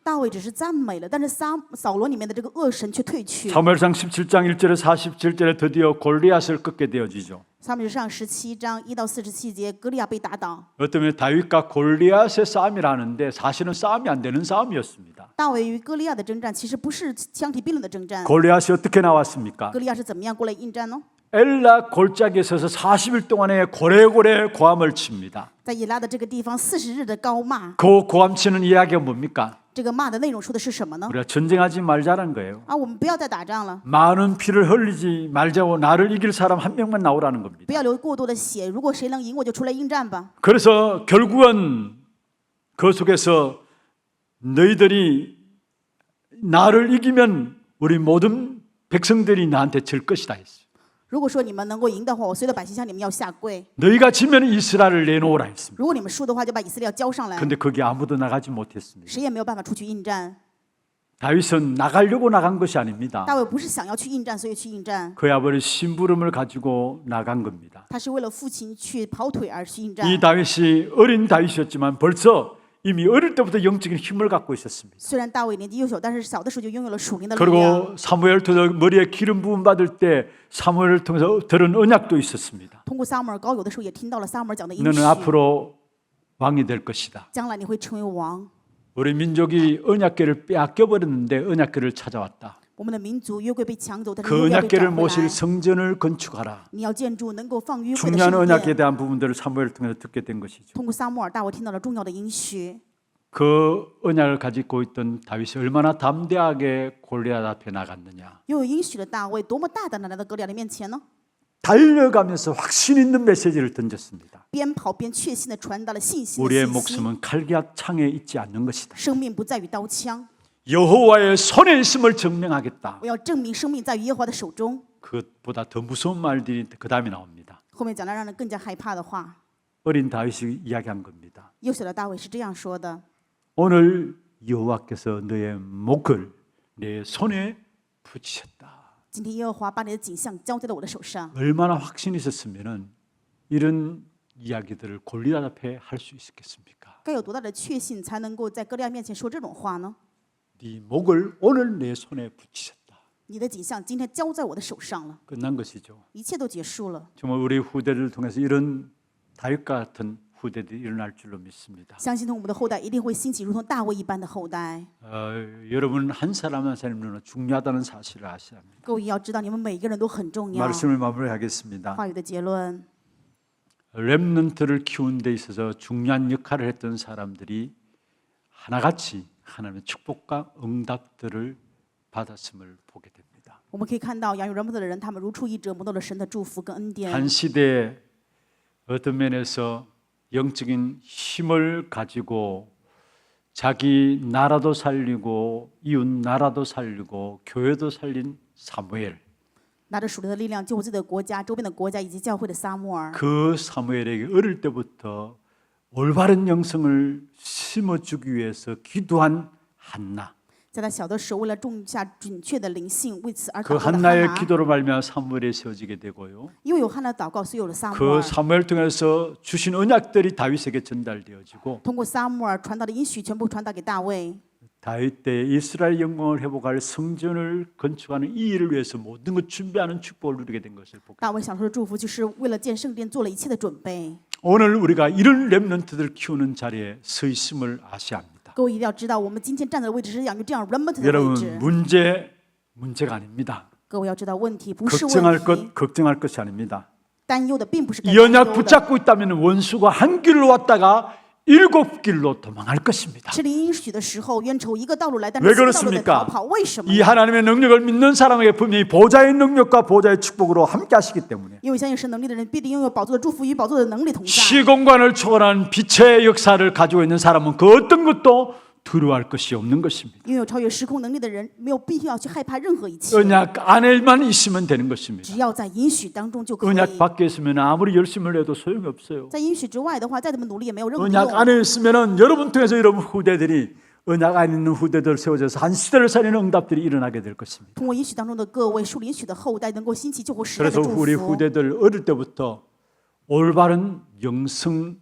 [SPEAKER 4] 大卫只是赞美了，但是扫罗里面的这个恶神却退去。
[SPEAKER 3] 사무엘상 17장 1절에 47절에 드디어 골리앗을 꺾게 되어지죠.
[SPEAKER 4] 撒母耳记上17章1到47节，歌利亚被打倒。
[SPEAKER 3] 어쩌면 다윗과 골리앗의 싸움이라는데 사실은 싸움이 안 되는 싸움이었습니다.
[SPEAKER 4] 大卫与歌利亚的征战其实不是相提并论的征战。
[SPEAKER 3] 골리앗이 어떻게 나왔습니까?
[SPEAKER 4] 歌利亚是怎么样过来应战呢？
[SPEAKER 3] 엘라 골짜기에 서서 40일 동안의 고래고래 고함을 칩니다.
[SPEAKER 4] 在以拉的这个地方40日的高骂，
[SPEAKER 3] 그 고함 치는 이야기가 뭡니까?
[SPEAKER 4] 这个骂的内容说的是什么呢？
[SPEAKER 3] 우리가 전쟁하지 말자는 거예요.
[SPEAKER 4] 啊，我们不要再打仗了，
[SPEAKER 3] 많은 피를 흘리지 말자고 나를 이길 사람 한 명만 나오라는
[SPEAKER 4] 不
[SPEAKER 3] 겁니다.
[SPEAKER 4] 要流过多的血。如果谁能赢，我就出来应战吧。
[SPEAKER 3] 그래서 결국은 그 속에서 너희들이 나를 이기면 우리 모든 백성들이 나한테 질 것이다 했어요.
[SPEAKER 4] 如果说你们能够赢的话，我所有的百姓向你们要下跪；
[SPEAKER 3] 너희가 지면 이스라엘을 내놓으라 했습니다.
[SPEAKER 4] 如果你们输的话，就把以色列交上来。
[SPEAKER 3] 근데 거기 아무도 나가지 못했습니다.
[SPEAKER 4] 谁也没有办法出去应战。
[SPEAKER 3] 다윗은 나가려고 나간 것이 아닙니다.
[SPEAKER 4] 大卫不是想要去应战，所以去应战，
[SPEAKER 3] 그의 아버지 심부름을 가지고 나간 겁니다.
[SPEAKER 4] 他是为了父亲去跑腿而去应战。
[SPEAKER 3] 이 다윗이 어린 다윗이었지만 벌써 이미 어릴 때부터 영적인 힘을 갖고 있었습니다.
[SPEAKER 4] 虽然大卫年纪幼小，但是小的时候就拥有了属灵的力量。
[SPEAKER 3] 그리고 사무엘 통해서 머리에 기름 부음 받을 때 사무엘을 통해서 들은 언약도 있었습니다.
[SPEAKER 4] 通过撒母耳膏有的时候也听到了撒母耳讲的应
[SPEAKER 3] 너는
[SPEAKER 4] 许，
[SPEAKER 3] 앞으로 왕이 될 것이다.
[SPEAKER 4] 将来你会成为王。
[SPEAKER 3] 우리 민족이 언약궤를 빼앗겨 버렸는데 언약궤를 찾아왔다.
[SPEAKER 4] 我们的民族约柜被抢走，但是
[SPEAKER 3] 그
[SPEAKER 4] 约柜被
[SPEAKER 3] 언약궤를
[SPEAKER 4] 找回
[SPEAKER 3] 모실
[SPEAKER 4] 来。
[SPEAKER 3] 성전을 건축하라.
[SPEAKER 4] 你要建筑能够放约柜的
[SPEAKER 3] 중요한
[SPEAKER 4] 圣
[SPEAKER 3] 언약에
[SPEAKER 4] 殿。
[SPEAKER 3] 대한 부분들을 사무엘을 통해서 듣게 된 것이죠.
[SPEAKER 4] 通过撒母耳，大卫听到了重要的应许。
[SPEAKER 3] 그 언약을 가지고 있던 다윗이 얼마나 담대하게 골리앗 앞에 나갔느냐.
[SPEAKER 4] 拥有应许的大卫多么大胆地来到歌利亚的面前呢？
[SPEAKER 3] 달려가면서 확신 있는 메시지를 던졌습니다.
[SPEAKER 4] 边跑边确信地传达了信心的
[SPEAKER 3] 우리의
[SPEAKER 4] 信息。
[SPEAKER 3] 목숨은 칼기앗 창에 있지 않는 것이다.
[SPEAKER 4] 生命不在于刀枪，
[SPEAKER 3] 여호와의 손에 있음을 증명하겠다.
[SPEAKER 4] 我要证明生命在于耶和华的手中。
[SPEAKER 3] 그것보다 더 무서운 말들이 그 다음에 나옵니다.
[SPEAKER 4] 后面讲了让人更加害怕的话。
[SPEAKER 3] 어린 다윗이 이야기한 겁니다.
[SPEAKER 4] 幼小的大卫是这样说的：
[SPEAKER 3] 오늘 여호와께서 너의 목을 내 손에 붙이셨다.
[SPEAKER 4] 今天耶和华把你的景象交在了我的手上。
[SPEAKER 3] 얼마나 확신이 있었으면 이런 이야기들을 골리앗 앞에 할 수 있었겠습니까?
[SPEAKER 4] 该有多大的确信才能够在歌利亚面前说这种话呢？
[SPEAKER 3] 네 목을 오늘 내 손에 붙이셨다.
[SPEAKER 4] 你的景象今天交在我的手上了，
[SPEAKER 3] 끝난 것이죠.
[SPEAKER 4] 一切都结束了。
[SPEAKER 3] 정말 우리 후대를 통해서 이런 다윗과 같은 후대들이 일어날 줄로 믿습니다.
[SPEAKER 4] 相信从我们的后代一定会兴起如同大卫一般的后代。
[SPEAKER 3] 여러분 한 사람 한 사람은 중요하다는 사실을 아셔야 합니다.
[SPEAKER 4] 各位也要知道，你们每一个人都很重要。
[SPEAKER 3] 말씀을 마무리하겠습니다.
[SPEAKER 4] 话语的结论，
[SPEAKER 3] 렘넌트를 키우는 데 있어서 중요한 역할을 했던 사람들이 하나같이 하나님의 축복과 응답들을 받았음을 보게 됩니다.
[SPEAKER 4] 我们可以看到养育人们的人，他们如出一辙，蒙到了神的祝福跟恩典。
[SPEAKER 3] 한 시대에 어떤 면에서 영적인 힘을 가지고 자기 나라도 살리고 이웃 나라도 살리고 교회도 살린 사무엘.
[SPEAKER 4] 拿着属灵的力量救活自己的国家、周边的国家以及教会的撒母耳。
[SPEAKER 3] 그 사무엘에게 어릴 때부터 올바른 영성을 심어주기 위해서 기도한 한나.
[SPEAKER 4] 在他小的时候，为了种下准确的灵性，为此而
[SPEAKER 3] 그
[SPEAKER 4] 祷告的
[SPEAKER 3] 한나의
[SPEAKER 4] 哈拿。
[SPEAKER 3] 기도로 말미암아 사무엘이 세워지게 되고요.
[SPEAKER 4] 因为有汉娜的祷告，所以有了撒母
[SPEAKER 3] 그
[SPEAKER 4] 耳。
[SPEAKER 3] 사무엘 통해서 주신 언약들이 다윗에게 전달되어지고
[SPEAKER 4] 通过撒母耳传达的应许，全部传达给大卫。
[SPEAKER 3] 다윗 때 이스라엘 영광을 회복할 성전을 건축하는 이 일을 위해서 모든 것 준비하는 축복을 누리게 된 것을 보게.
[SPEAKER 4] 大卫享受的祝福，就是为了建圣殿做了一切的准备。
[SPEAKER 3] 오늘 우리가 이런 렘넌트들 키우는 자리에 서 있음을 아셔야 합니다.
[SPEAKER 4] 各位一定要知道，我们今天站的位置是养育这样 remnant 的位
[SPEAKER 3] 여러분
[SPEAKER 4] 置。
[SPEAKER 3] 문제가 아닙니다.
[SPEAKER 4] 各位要知道，问题不是
[SPEAKER 3] 걱정할
[SPEAKER 4] 问题，
[SPEAKER 3] 걱정할 것이 아닙니다.
[SPEAKER 4] 担忧的并不是该
[SPEAKER 3] 이
[SPEAKER 4] 担忧
[SPEAKER 3] 언약
[SPEAKER 4] 的。
[SPEAKER 3] 붙잡고 있다면 원수가 한 길로 왔다가 7길로 도망할 것입니다.
[SPEAKER 4] 吃灵应许的时候，冤仇一个道路来，但
[SPEAKER 3] 왜
[SPEAKER 4] 是7个道路在
[SPEAKER 3] 그렇습니까?
[SPEAKER 4] 逃跑。为什么
[SPEAKER 3] 이
[SPEAKER 4] 呢？
[SPEAKER 3] 하나님의 능력을 믿는 사람에게 분명히 보좌의 능력과 보좌의 축복으로 함께 하시기 때문에
[SPEAKER 4] 因为相信神能力的人，必定拥有宝座的祝福与宝座的能力同在。
[SPEAKER 3] 시공간을 초월한 빛의 역사를 가지고 있는 사람은 그 어떤 것도 두려워할 것이 없는 것입니다.
[SPEAKER 4] 拥有超越时空能力的人，没有必要去害怕任何一切，
[SPEAKER 3] 언약 안에만 있으면 되는 것입니다.
[SPEAKER 4] 只要在应许当中就可以。
[SPEAKER 3] 언약 밖에 있으면 아무리 열심을 해도 소용이 없어요.
[SPEAKER 4] 在应许之外的话，再怎么努力也没有任何
[SPEAKER 3] 언약
[SPEAKER 4] 用。
[SPEAKER 3] 안에 있으면 여러분 통해서 여러분 후대들이 언약 안에 있는 후대들 세워져서 한 시대를 살리는 응답들이 일어나게 될 것입니다.
[SPEAKER 4] 通过应许当中的各位，属灵应许的后代，能够兴起救活时代的
[SPEAKER 3] 그래서
[SPEAKER 4] 祝
[SPEAKER 3] 우리
[SPEAKER 4] 福。
[SPEAKER 3] 후대들 어릴 때부터 올바른 영성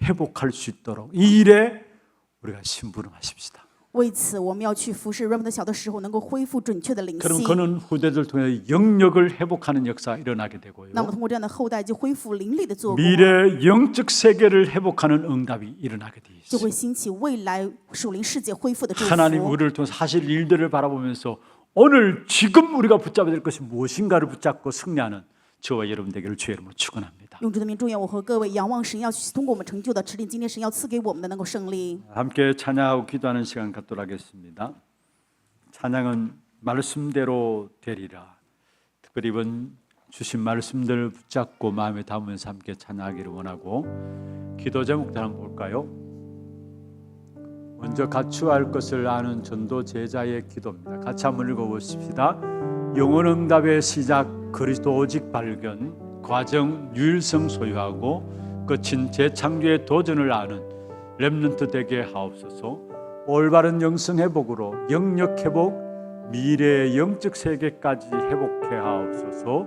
[SPEAKER 3] 회복할 수 있도록 이 일에 우리가 심부름하십시다.
[SPEAKER 4] 为此，我们要去服侍 remnant 小的时候，能够恢复准确的灵
[SPEAKER 3] 그럼
[SPEAKER 4] 性。
[SPEAKER 3] 그는 후대들 통해 영역을 회복하는 역사 일어나게 되고요.
[SPEAKER 4] 那么通过这样的后代，就恢复灵力的做工，
[SPEAKER 3] 미래 영적 세계를 회복하는 응답이 일어나게 돼
[SPEAKER 4] 就
[SPEAKER 3] 있어요.
[SPEAKER 4] 会兴起未来属灵世界恢复的祝
[SPEAKER 3] 하나님
[SPEAKER 4] 福。
[SPEAKER 3] 우리를 통해서 하실 일들을 바라보면서 오늘 지금 우리가 붙잡아야 될 것이 무엇인가를 붙잡고 승리하는 저와 여러분 되기를 주의 이름으로 축원합니다.
[SPEAKER 4] 用主的名祝愿我和各位仰望神，要去通过我们成就的指令，今天神要赐给我们的能够胜利。
[SPEAKER 3] 함께 찬양하고 기도하는 시간 갖도록 하겠습니다. 찬양은 말씀대로 되리라. 특별히 이번 주신 말씀들을 붙잡고 마음에 담으면서 함께 찬양하기를 원하고 기도 제목들 한번 볼까요? 먼저 갖추어야 할 것을 아는 전도 제자의 기도입니다. 같이 한번 읽어보십시다. 영원 응답의 시작 그리스도 오직 발견 과정 유일성 소유하고 끝인 재창조의 도전을 아는 렘넌트 되게 하옵소서. 올바른 영성 회복으로 영역 회복 미래의 영적 세계까지 회복해 하옵소서.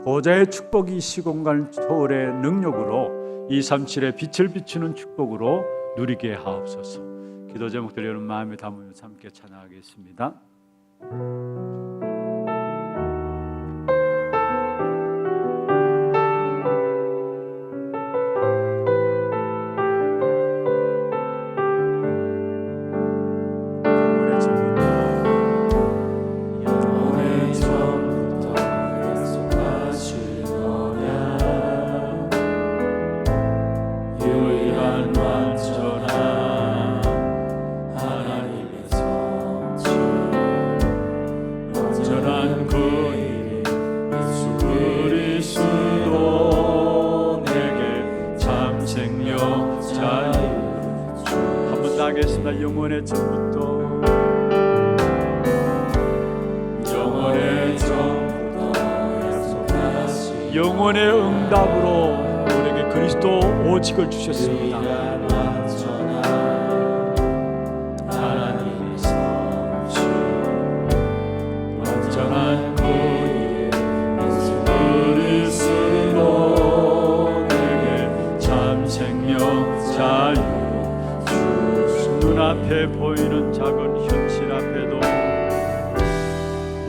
[SPEAKER 3] 보좌의 축복이 시공간 초월의 능력으로 237의 빛을 비추는 축복으로 누리게 하옵소서. 기도 제목들 여러분 마음에 담으면서 함께 찬양하겠습니다. 하겠습니다. 영원의 전부터 영원의 응답으로 우리에게 그리스도 오직을 주셨습니다.
[SPEAKER 1] 하나님의 성취 완전한 구원 예수 그리스도 내게 참 생명 자유
[SPEAKER 3] 눈앞에 보이는 작은 현실 앞에도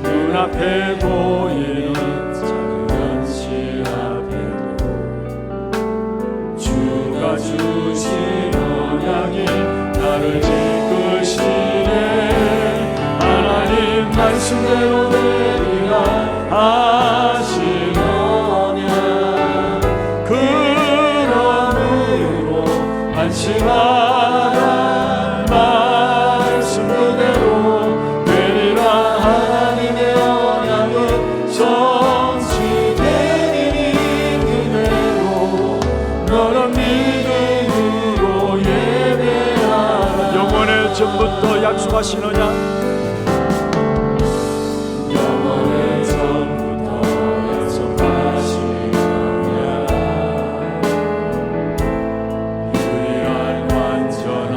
[SPEAKER 1] 눈앞에 보이는 작은 현실 앞에도 주가 주신 언약이 나를 이끄시네 하나님 말씀대로 되리라 하신 언약 그러므로 안심하라 말씀 그대로 되리라 하나님의 언약은 성취되리니 그대로 너는 믿음으로 예배하라
[SPEAKER 3] 영원의 전부터 약속하시느냐?
[SPEAKER 1] 영원의 전부터 약속하시느냐 유일한 완전한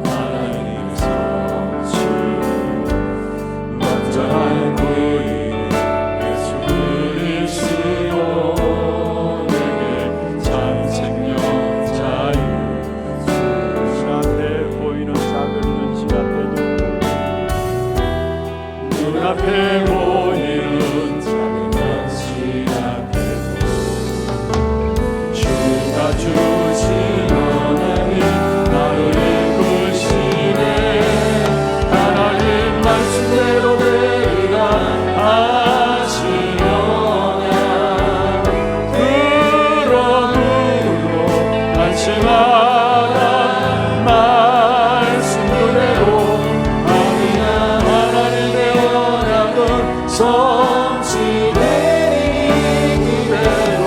[SPEAKER 1] 하나님의 성취 완전한 구원 예수 그리스도 내게 참 생명 자유
[SPEAKER 3] 눈앞에 보이는 작은 현실 앞에도
[SPEAKER 1] 눈앞에 보이는 작은 현실 앞에도 주가 주신 언약이 나를 이끄시네 하나님 말씀대로 되리라 하신 언약 그러므로 안심하라 말씀 그대로 아니야 하나님의 언약은 성취되리니 그대로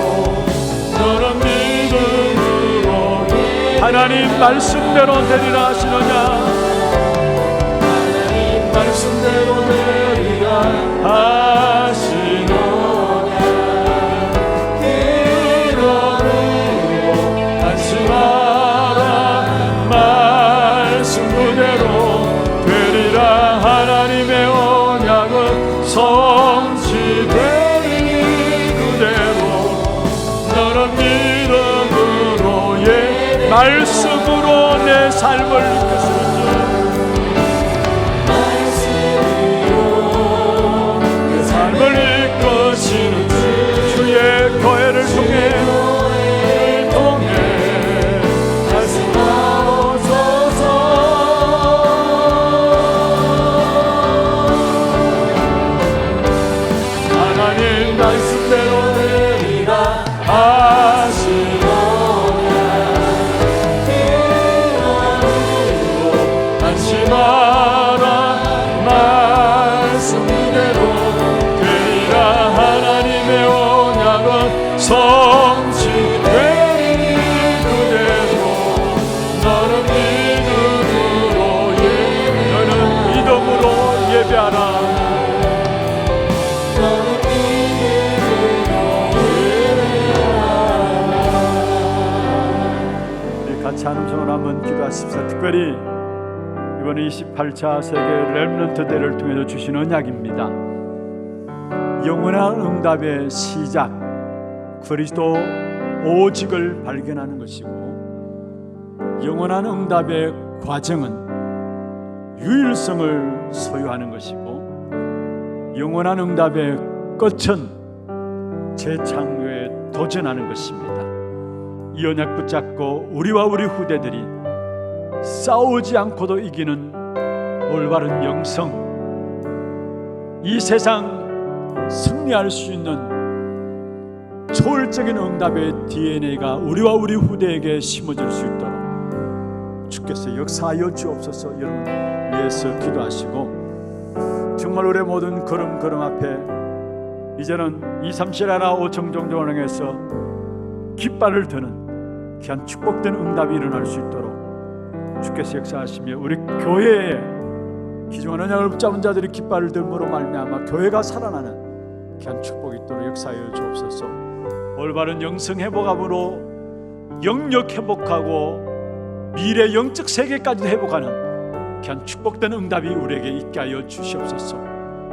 [SPEAKER 1] 너는 믿음으로
[SPEAKER 3] 하나님 말씀대로 되리라 하시느냐?
[SPEAKER 1] 하나님 말씀대로 되리라 하신 언약 그러므로 안심하라 말씀 그대로 되리라 하나님의 언약은 성취되리니 그대로 너는 믿음으로
[SPEAKER 3] 말씀으로 내 삶을 이끄시느냐?
[SPEAKER 1] 내 삶을 이끄시는
[SPEAKER 3] 주의 교회를 통해
[SPEAKER 1] 말씀하옵소서 하나님 말씀대로 되리라 하신 언약 그러므로 안심하라 말씀 그대로 되리라 하나님의 언약은 성취되리니 그대로 너는
[SPEAKER 3] 믿음으로 예배하라. 우리 같이 한 음성으로 한번 기도하십시다. 특별히 이번에 28차 세계 렘넌트 대회를 통해서 주신 언약입니다. 영원한 응답의 시작, 그리스도 오직을 발견하는 것이고, 영원한 응답의 과정은 유일성을 소유하는 것이고, 영원한 응답의 끝은 재창조에 도전하는 것입니다. 이 언약 붙잡고 우리와 우리 후대들이 싸우지 않고도 이기는 올바른 영성, 이 세상 승리할 수 있는 초월적인 응답의 DNA가 우리와 우리 후대에게 심어질 수 있도록 주께서 역사하여 주옵소서. 여러분 위해서 기도하시고, 정말 우리의 모든 걸음 앞에 이제는 2, 3, 7 하나 5 정정정원에서 깃발을 드는 귀한 축복된 응답이 일어날 수 있도록 주께서 역사하시며, 우리 교회에 기중한 언약을 붙잡은 자들이 깃발을 들므로 말미암아 교회가 살아나는 귀한 축복이 있도록 역사하여 주옵소서. 올바른 영성 회복함으로 영역 회복하고 미래 영적 세계까지도 회복하는 귀한 축복된 응답이 우리에게 있게 하여 주시옵소서.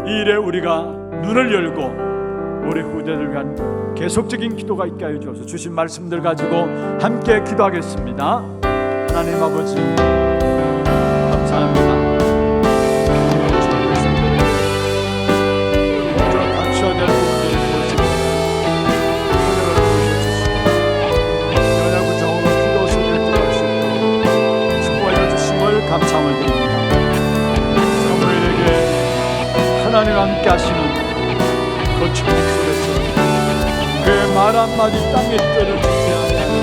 [SPEAKER 3] 이 일에 우리가 눈을 열고 우리 후대를 위한 계속적인 기도가 있게 하여 주옵소서. 주신 말씀들 가지고 함께 기도하겠습니다. 하나님 아버지 감사합니다. 갖춰야 될 부분들이 무엇입니까? 연약구 정오로 기도 속에 들어갈 수 있도록 축복하여 주심을 감사함을 드립니다. 사무엘에게 하나님 함께 하시는 그 축복 속에서 그의 말 한마디 땅에 떨어지지 아니하는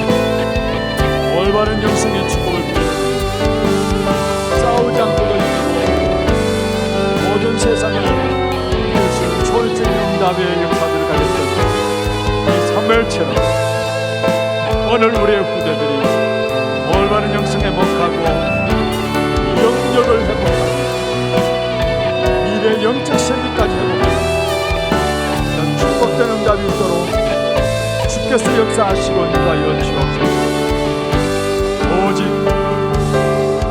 [SPEAKER 3] 올바른 영성의 축복을 빌어드립니다. 싸우지 않고도 이기고 모든 세상을 이길 수 있는 초월적인 응답의 역사들을 가졌던 이 사무엘처럼 오늘 우리의 후대들이 올바른 영성에 목하고 영역을 회복하고 미래 영적 세계까지 회복하고 이런 축복된 응답이 있도록 주께서 역사하시고 인도하여 주옵소서. 오직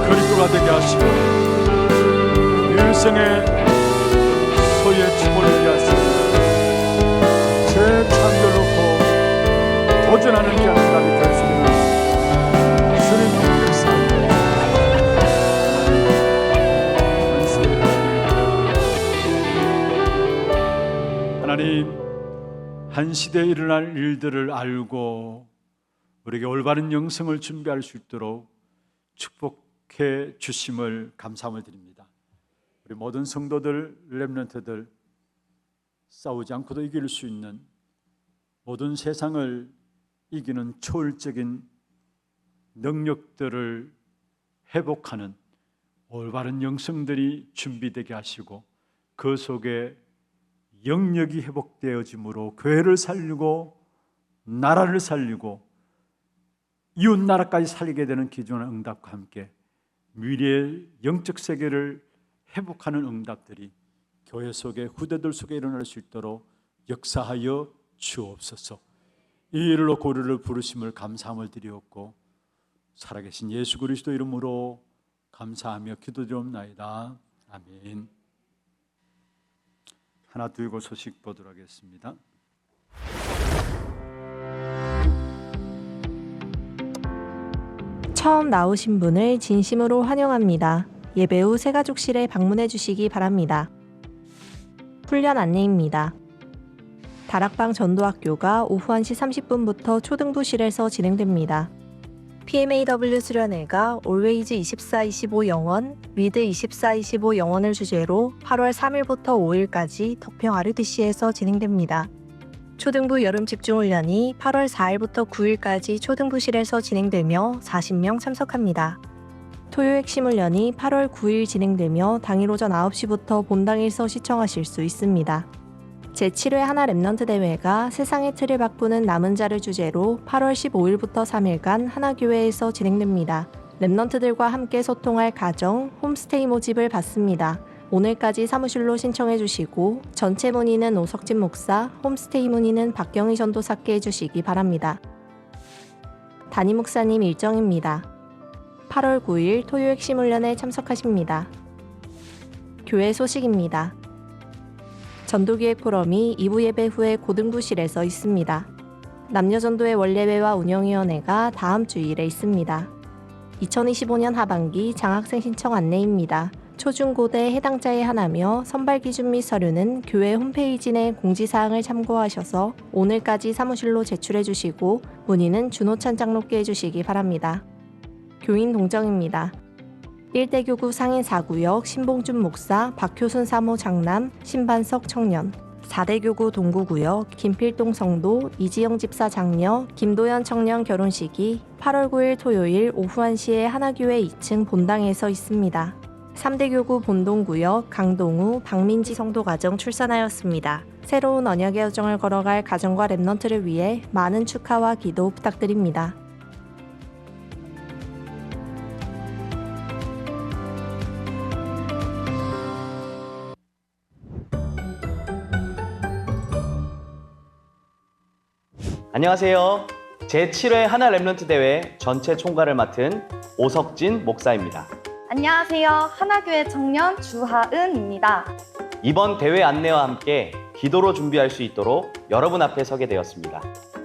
[SPEAKER 3] 그리스도가 되게 하시고 일생의 소유의 축복을 위하여 제 창조놓고 도전하는 귀한 응답이 될 수 있는 주님의 역사입니다. 하나님, 한 시대에 일어날 일들을 알고 우리에게 올바른 영성을 준비할 수 있도록 축복해 주심을 감사함을 드립니다. 우리 모든 성도들, 렘넌트들 싸우지 않고도 이길 수 있는 모든 세상을 이기는 초월적인 능력들을 회복하는 올바른 영성들이 준비되게 하시고 그 속에 영역이 회복되어짐으로 교회를 살리고 나라를 살리고 이웃 나라까지 살리게 되는 기존의 응답과 함께 미래의 영적 세계를 회복하는 응답들이 교회 속에 후대들 속에 일어날 수 있도록 역사하여 주옵소서. 이 일을 놓고 우리를 부르심을 감사함을 드리옵고 살아계신 예수 그리스도 이름으로 감사하며 기도드리옵나이다. 아멘. 하나 들고 소식 보도록 하겠습니다.
[SPEAKER 5] 처음 나오신 분을 진심으로 환영합니다. 예배 후 새가족실에 방문해 주시기 바랍니다. 훈련 안내입니다. 다락방 전도학교가 오후 1시 30분부터 초등부실에서 진행됩니다. PMAW 수련회가 Always 24-25 영원, Read 24-25 영원을 주제로 8월 3일부터 5일까지 덕평 RUTC에서 진행됩니다. 초등부 여름 집중훈련이 8월 4일부터 9일까지 초등부실에서 진행되며 40명 참석합니다. 토요 핵심 훈련이 8월 9일 진행되며 당일 오전 9시부터 본당에서 시청하실 수 있습니다. 제7회 하나 렘넌트 대회가 세상의 틀을 바꾸는 남은 자를 주제로 8월 15일부터 3일간 하나교회에서 진행됩니다. 렘넌트들과 함께 소통할 가정, 홈스테이 모집을 받습니다. 오늘까지 사무실로 신청해 주시고 전체 문의는 오석진 목사, 홈스테이 문의는 박경희 전도사께 해주시기 바랍니다. 담임 목사님 일정입니다. 8월 9일 토요 핵심 훈련에 참석하십니다. 교회 소식입니다. 전도기획 포럼이 2부 예배 후에 고등부실에서 있습니다. 남녀전도의 원예배와 운영위원회가 다음 주일에 있습니다. 2025년 하반기 장학생 신청 안내입니다. 초중고대 해당자의 하나며 선발 기준 및 서류는 교회 홈페이지 내 공지사항을 참고하셔서 오늘까지 사무실로 제출해 주시고 문의는 준호찬 장로께 해주시기 바랍니다. 교인 동정입니다. 1대교구 상인 4구역 신봉준 목사, 박효순 사모 장남, 신반석 청년 4대교구 동구구역 김필동 성도, 이지영 집사 장녀, 김도연 청년 결혼식이 8월 9일 토요일 오후 1시에 하나교회 2층 본당에서 있습니다. 3대교구 본동구역 강동우, 박민지 성도 가정 출산하였습니다. 새로운 언약의 여정을 걸어갈 가정과 렘넌트를 위해 많은 축하와 기도 부탁드립니다.
[SPEAKER 6] 안녕하세요. 제7회 하나 랩런트 대회 전체 총괄을 맡은 오석진 목사입니다.
[SPEAKER 7] 안녕하세요. 하나교회 청년 주하은입니다.
[SPEAKER 6] 이번 대회 안내와 함께 기도로 준비할 수 있도록 여러분 앞에 서게 되었습니다.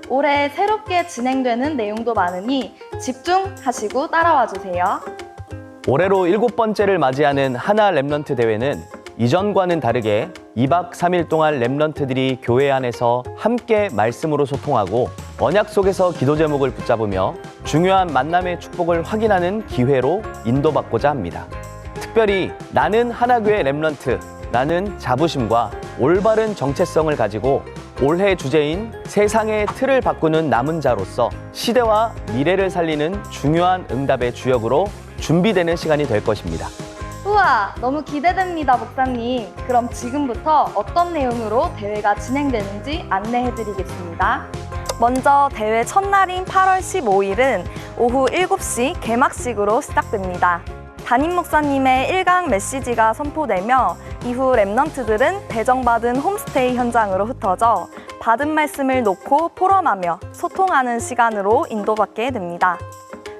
[SPEAKER 7] 올해 새롭게 진행되는 내용도 많으니 집중하시고 따라와 주세요.
[SPEAKER 6] 올해로 7번째를 맞이하는 하나 랩런트 대회는 이전과는 다르게 2박 3일 동안 랩런트들이 교회 안에서 함께 말씀으로 소통하고 언약 속에서 기도 제목을 붙잡으며 중요한 만남의 축복을 확인하는 기회로 인도받고자 합니다. 특별히 나는 하나교회 랩런트라는 자부심과 올바른 정체성을 가지고 올해 주제인 세상의 틀을 바꾸는 남은 자로서 시대와 미래를 살리는 중요한 응답의 주역으로 준비되는 시간이 될 것입니다.
[SPEAKER 7] 우와, 너무 기대됩니다, 목사님. 그럼 지금부터 어떤 내용으로 대회가 진행되는지 안내해드리겠습니다. 먼저 대회 첫날인 8월 15일은 오후 7시 개막식으로 시작됩니다. 담임 목사님의 1강 메시지가 선포되며 이후 랩런트들은 배정받은 홈스테이 현장으로 흩어져 받은 말씀을 놓고 포럼하며 소통하는 시간으로 인도받게 됩니다.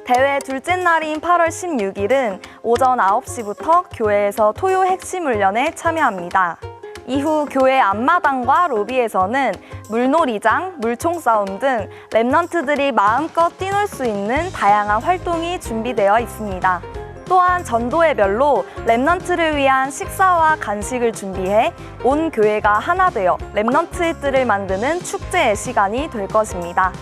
[SPEAKER 7] 대회 둘째 날인 8월 16일은 오전 9시부터 교회에서 토요 핵심 훈련에 참여합니다. 이후 교회 앞마당과 로비에서는 물놀이장, 물총 싸움 등 랩런트들이 마음껏 뛰놀 수 있는 다양한 활동이 준비되어 있습니다. 또한 전도회별로 랩런트를 위한 식사와 간식을 준비해 온 교회가 하나 되어 랩런트의 뜰을 만드는 축제의 시간이 될 것입니다.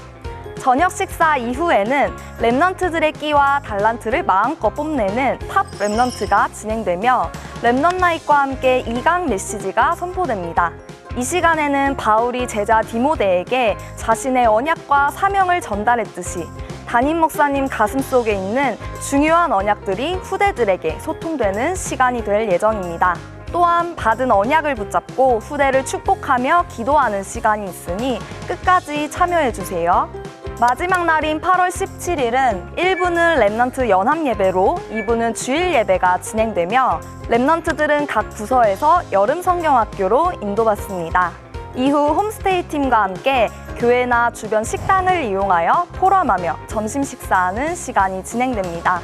[SPEAKER 7] 저녁 식사 이후에는 랩런트들의 끼와 달란트를 마음껏 뽐내는 탑 랩런트가 진행되며 랩넌 나잇과 함께 2강 메시지가 선포됩니다. 이 시간에는 바울이 제자 디모데에게 자신의 언약과 사명을 전달했듯이 담임 목사님 가슴속에 있는 중요한 언약들이 후대들에게 소통되는 시간이 될 예정입니다. 또한 받은 언약을 붙잡고 후대를 축복하며 기도하는 시간이 있으니 끝까지 참여해주세요. 마지막 날인 8월 17일은 1부는 랩런트 연합 예배로 2부는 주일 예배가 진행되며 랩런트들은 각 부서에서 여름 성경학교로 인도받습니다. 이후 홈스테이 팀과 함께 교회나 주변 식당을 이용하여 포럼하며 점심 식사하는 시간이 진행됩니다.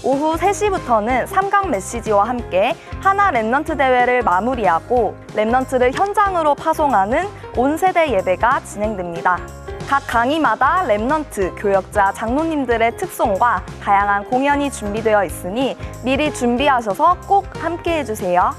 [SPEAKER 7] 오후 3시부터는 3강 메시지와 함께 하나 랩런트 대회를 마무리하고 랩런트를 현장으로 파송하는 온세대 예배가 진행됩니다. 각 강의마다 랩런트, 교역자, 장로님들의 특송과 다양한 공연이 준비되어 있으니 미리 준비하셔서 꼭 함께 해주세요.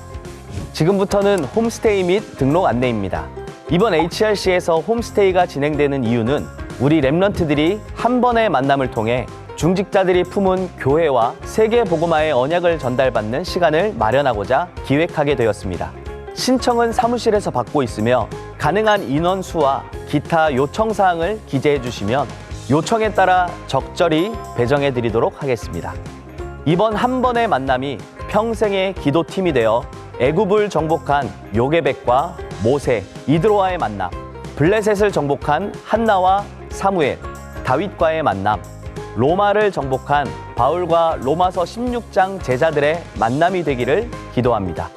[SPEAKER 6] 지금부터는 홈스테이 및 등록 안내입니다. 이번 HRC에서 홈스테이가 진행되는 이유는 우리 랩런트들이 한 번의 만남을 통해 중직자들이 품은 교회와 세계 복음화의 언약을 전달받는 시간을 마련하고자 기획하게 되었습니다. 신청은 사무실에서 받고 있으며 가능한 인원수와 기타 요청사항을 기재해 주시면 요청에 따라 적절히 배정해 드리도록 하겠습니다. 이번 한 번의 만남이 평생의 기도팀이 되어 애굽을 정복한 요게백과 모세, 이드로와의 만남, 블레셋을 정복한 한나와 사무엘, 다윗과의 만남, 로마를 정복한 바울과 로마서 16장 제자들의 만남이 되기를 기도합니다.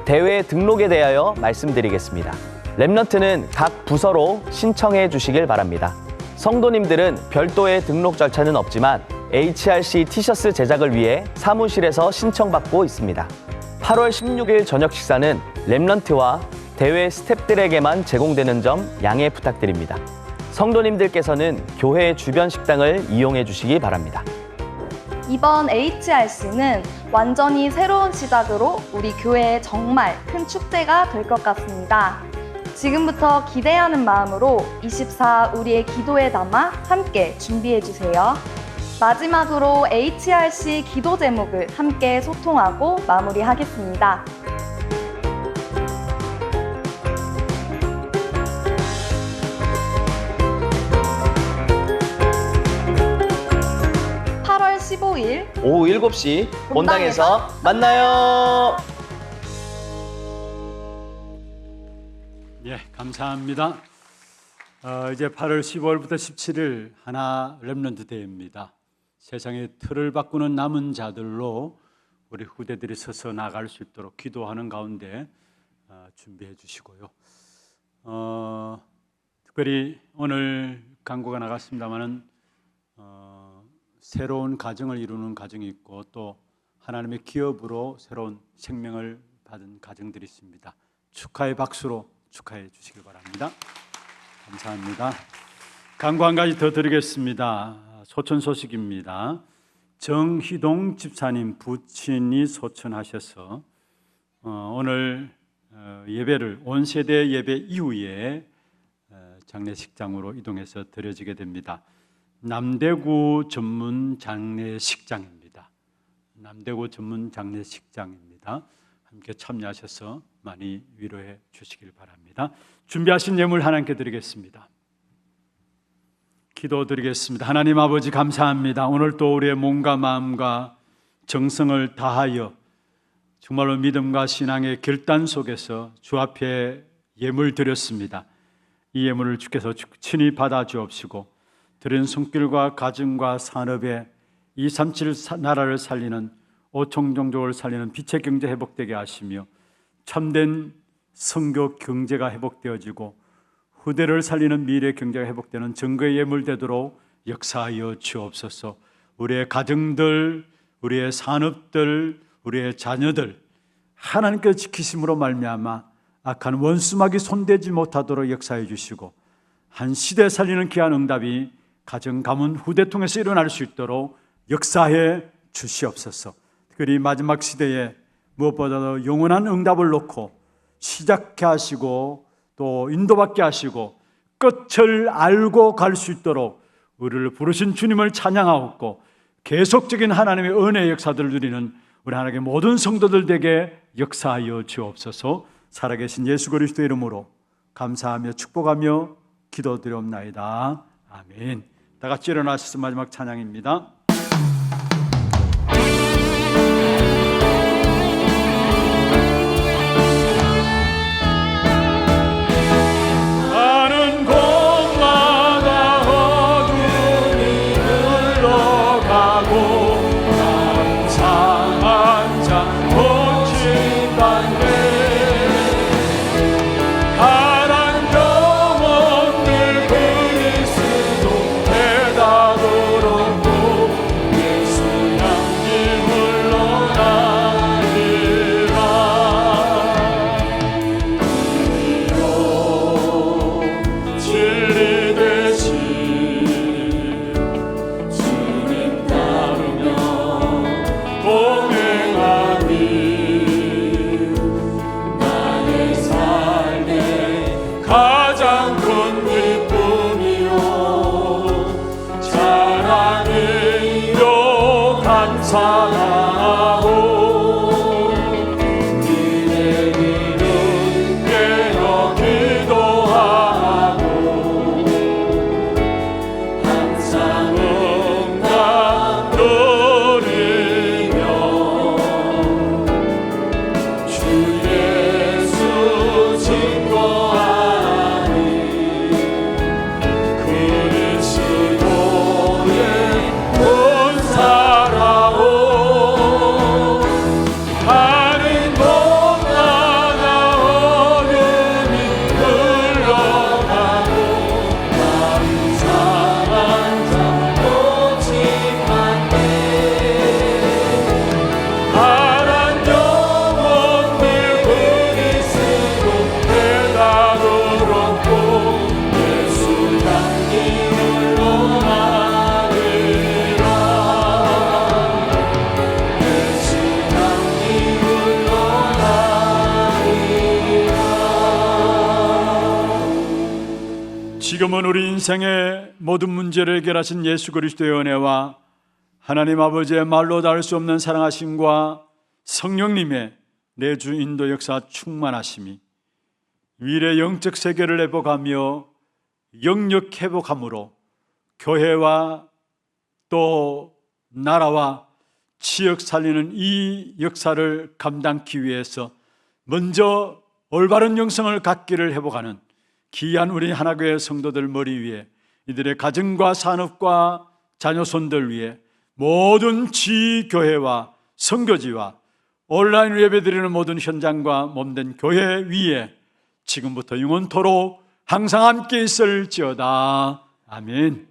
[SPEAKER 6] 대회 등록에 대하여 말씀드리겠습니다. 랩런트는 각 부서로 신청해 주시길 바랍니다. 성도님들은 별도의 등록 절차는 없지만 HRC 티셔츠 제작을 위해 사무실에서 신청받고 있습니다. 8월 16일 저녁 식사는 랩런트와 대회 스태프들에게만 제공되는 점 양해 부탁드립니다. 성도님들께서는 교회 주변 식당을 이용해 주시기 바랍니다.
[SPEAKER 7] 이번 HRC는 완전히 새로운 시작으로 우리 교회에 정말 큰 축제가 될 것 같습니다. 지금부터 기대하는 마음으로 24 우리의 기도에 담아 함께 준비해주세요. 마지막으로 HRC 기도 제목을 함께 소통하고 마무리하겠습니다.
[SPEAKER 6] 오후 7시 본당에서 만나요.
[SPEAKER 3] 예, 감사합니다. 이제 8월 15일부터 17일 하나 랩런트 대회입니다. 세상의 틀을 바꾸는 남은 자들로 우리 후대들이 서서 나갈 수 있도록 기도하는 가운데 준비해 주시고요. 특별히 오늘 광고가 나갔습니다마는 새로운 가정을 이루는 가정이 있고 또 하나님의 기업으로 새로운 생명을 받은 가정들이 있습니다. 축하의 박수로 축하해 주시길 바랍니다. 감사합니다. 광고 한 가지 더 드리겠습니다. 소천 소식입니다. 정희동 집사님 부친이 소천하셔서 오늘 예배를 온세대 예배 이후에 장례식장으로 이동해서 드려지게 됩니다. 남대구 전문 장례식장입니다. 남대구 전문 장례식장입니다. 함께 참여하셔서 많이 위로해 주시길 바랍니다. 준비하신 예물 하나님께 드리겠습니다. 기도드리겠습니다. 하나님 아버지 감사합니다. 오늘 또 우리의 몸과 마음과 정성을 다하여 정말로 믿음과 신앙의 결단 속에서 주 앞에 예물 드렸습니다. 이 예물을 주께서 친히 받아 주옵시고 드린 손길과 가정과 산업에 237 나라를 살리는 오총종족을 살리는 빛의 경제 회복되게 하시며 참된 선교 경제가 회복되어지고 후대를 살리는 미래 경제가 회복되는 증거의 예물 되도록 역사하여 주옵소서. 우리의 가정들, 우리의 산업들, 우리의 자녀들 하나님께서 지키심으로 말미암아 악한 원수막이 손대지 못하도록 역사해 주시고 한 시대 살리는 귀한 응답이 가정, 가문, 후대 통해서 일어날 수 있도록 역사해 주시옵소서. 특별히 마지막 시대에 무엇보다도 영원한 응답을 놓고 시작해 하시고 또 인도받게 하시고 끝을 알고 갈 수 있도록 우리를 부르신 주님을 찬양하고 계속적인 하나님의 은혜의 역사들을 누리는 우리 하나님의 모든 성도들 되게 역사하여 주옵소서. 살아계신 예수 그리스도의 이름으로 감사하며 축복하며 기도드리옵나이다. 아멘. 다 같이 일어나셔서 마지막 찬양입니다.
[SPEAKER 1] 가는 곳마다 어둠이 흘러가고 감사한 자 고침받네. 가난 영혼들 그리스도 대답으로 예수 향기 물러나리라. 진리 되신 주님 따르며 동행하니 나의 삶의 가장 큰 기쁨이요 자랑이요 감사하고 니네 이름 깨어 기도하고 항상 응답 드리며 주 예수 증거하니 그리스도의 본사라오. 가는 곳마다 어둠이 흘러가고 감사한 자 고침받네. 가난 영혼들 그리스도 대답을 얻고 예수 향기 물러나리라. 예수 향기 물러나리라.
[SPEAKER 3] 지금은 우리 인생의 모든 문제를 해결하신 예수 그리스도의 은혜와 하나님 아버지의 말로 닿을 수 없는 사랑하심과 성령님의 내주 인도 역사 충만하심이 위례 영적 세계를 회복하며 영역 회복함으로 교회와 또 나라와 지역 살리는 이 역사를 감당하기 위해서 먼저 올바른 영성을 갖기를 회복하는 귀한 우리 하나교회 성도들 머리 위에 이들의 가정과 산업과 자녀손들 위해 모든 지교회와 선교지와 온라인으로 예배드리는 모든 현장과 몸된 교회 위에 지금부터 영원토록 항상 함께 있을지어다. 아멘.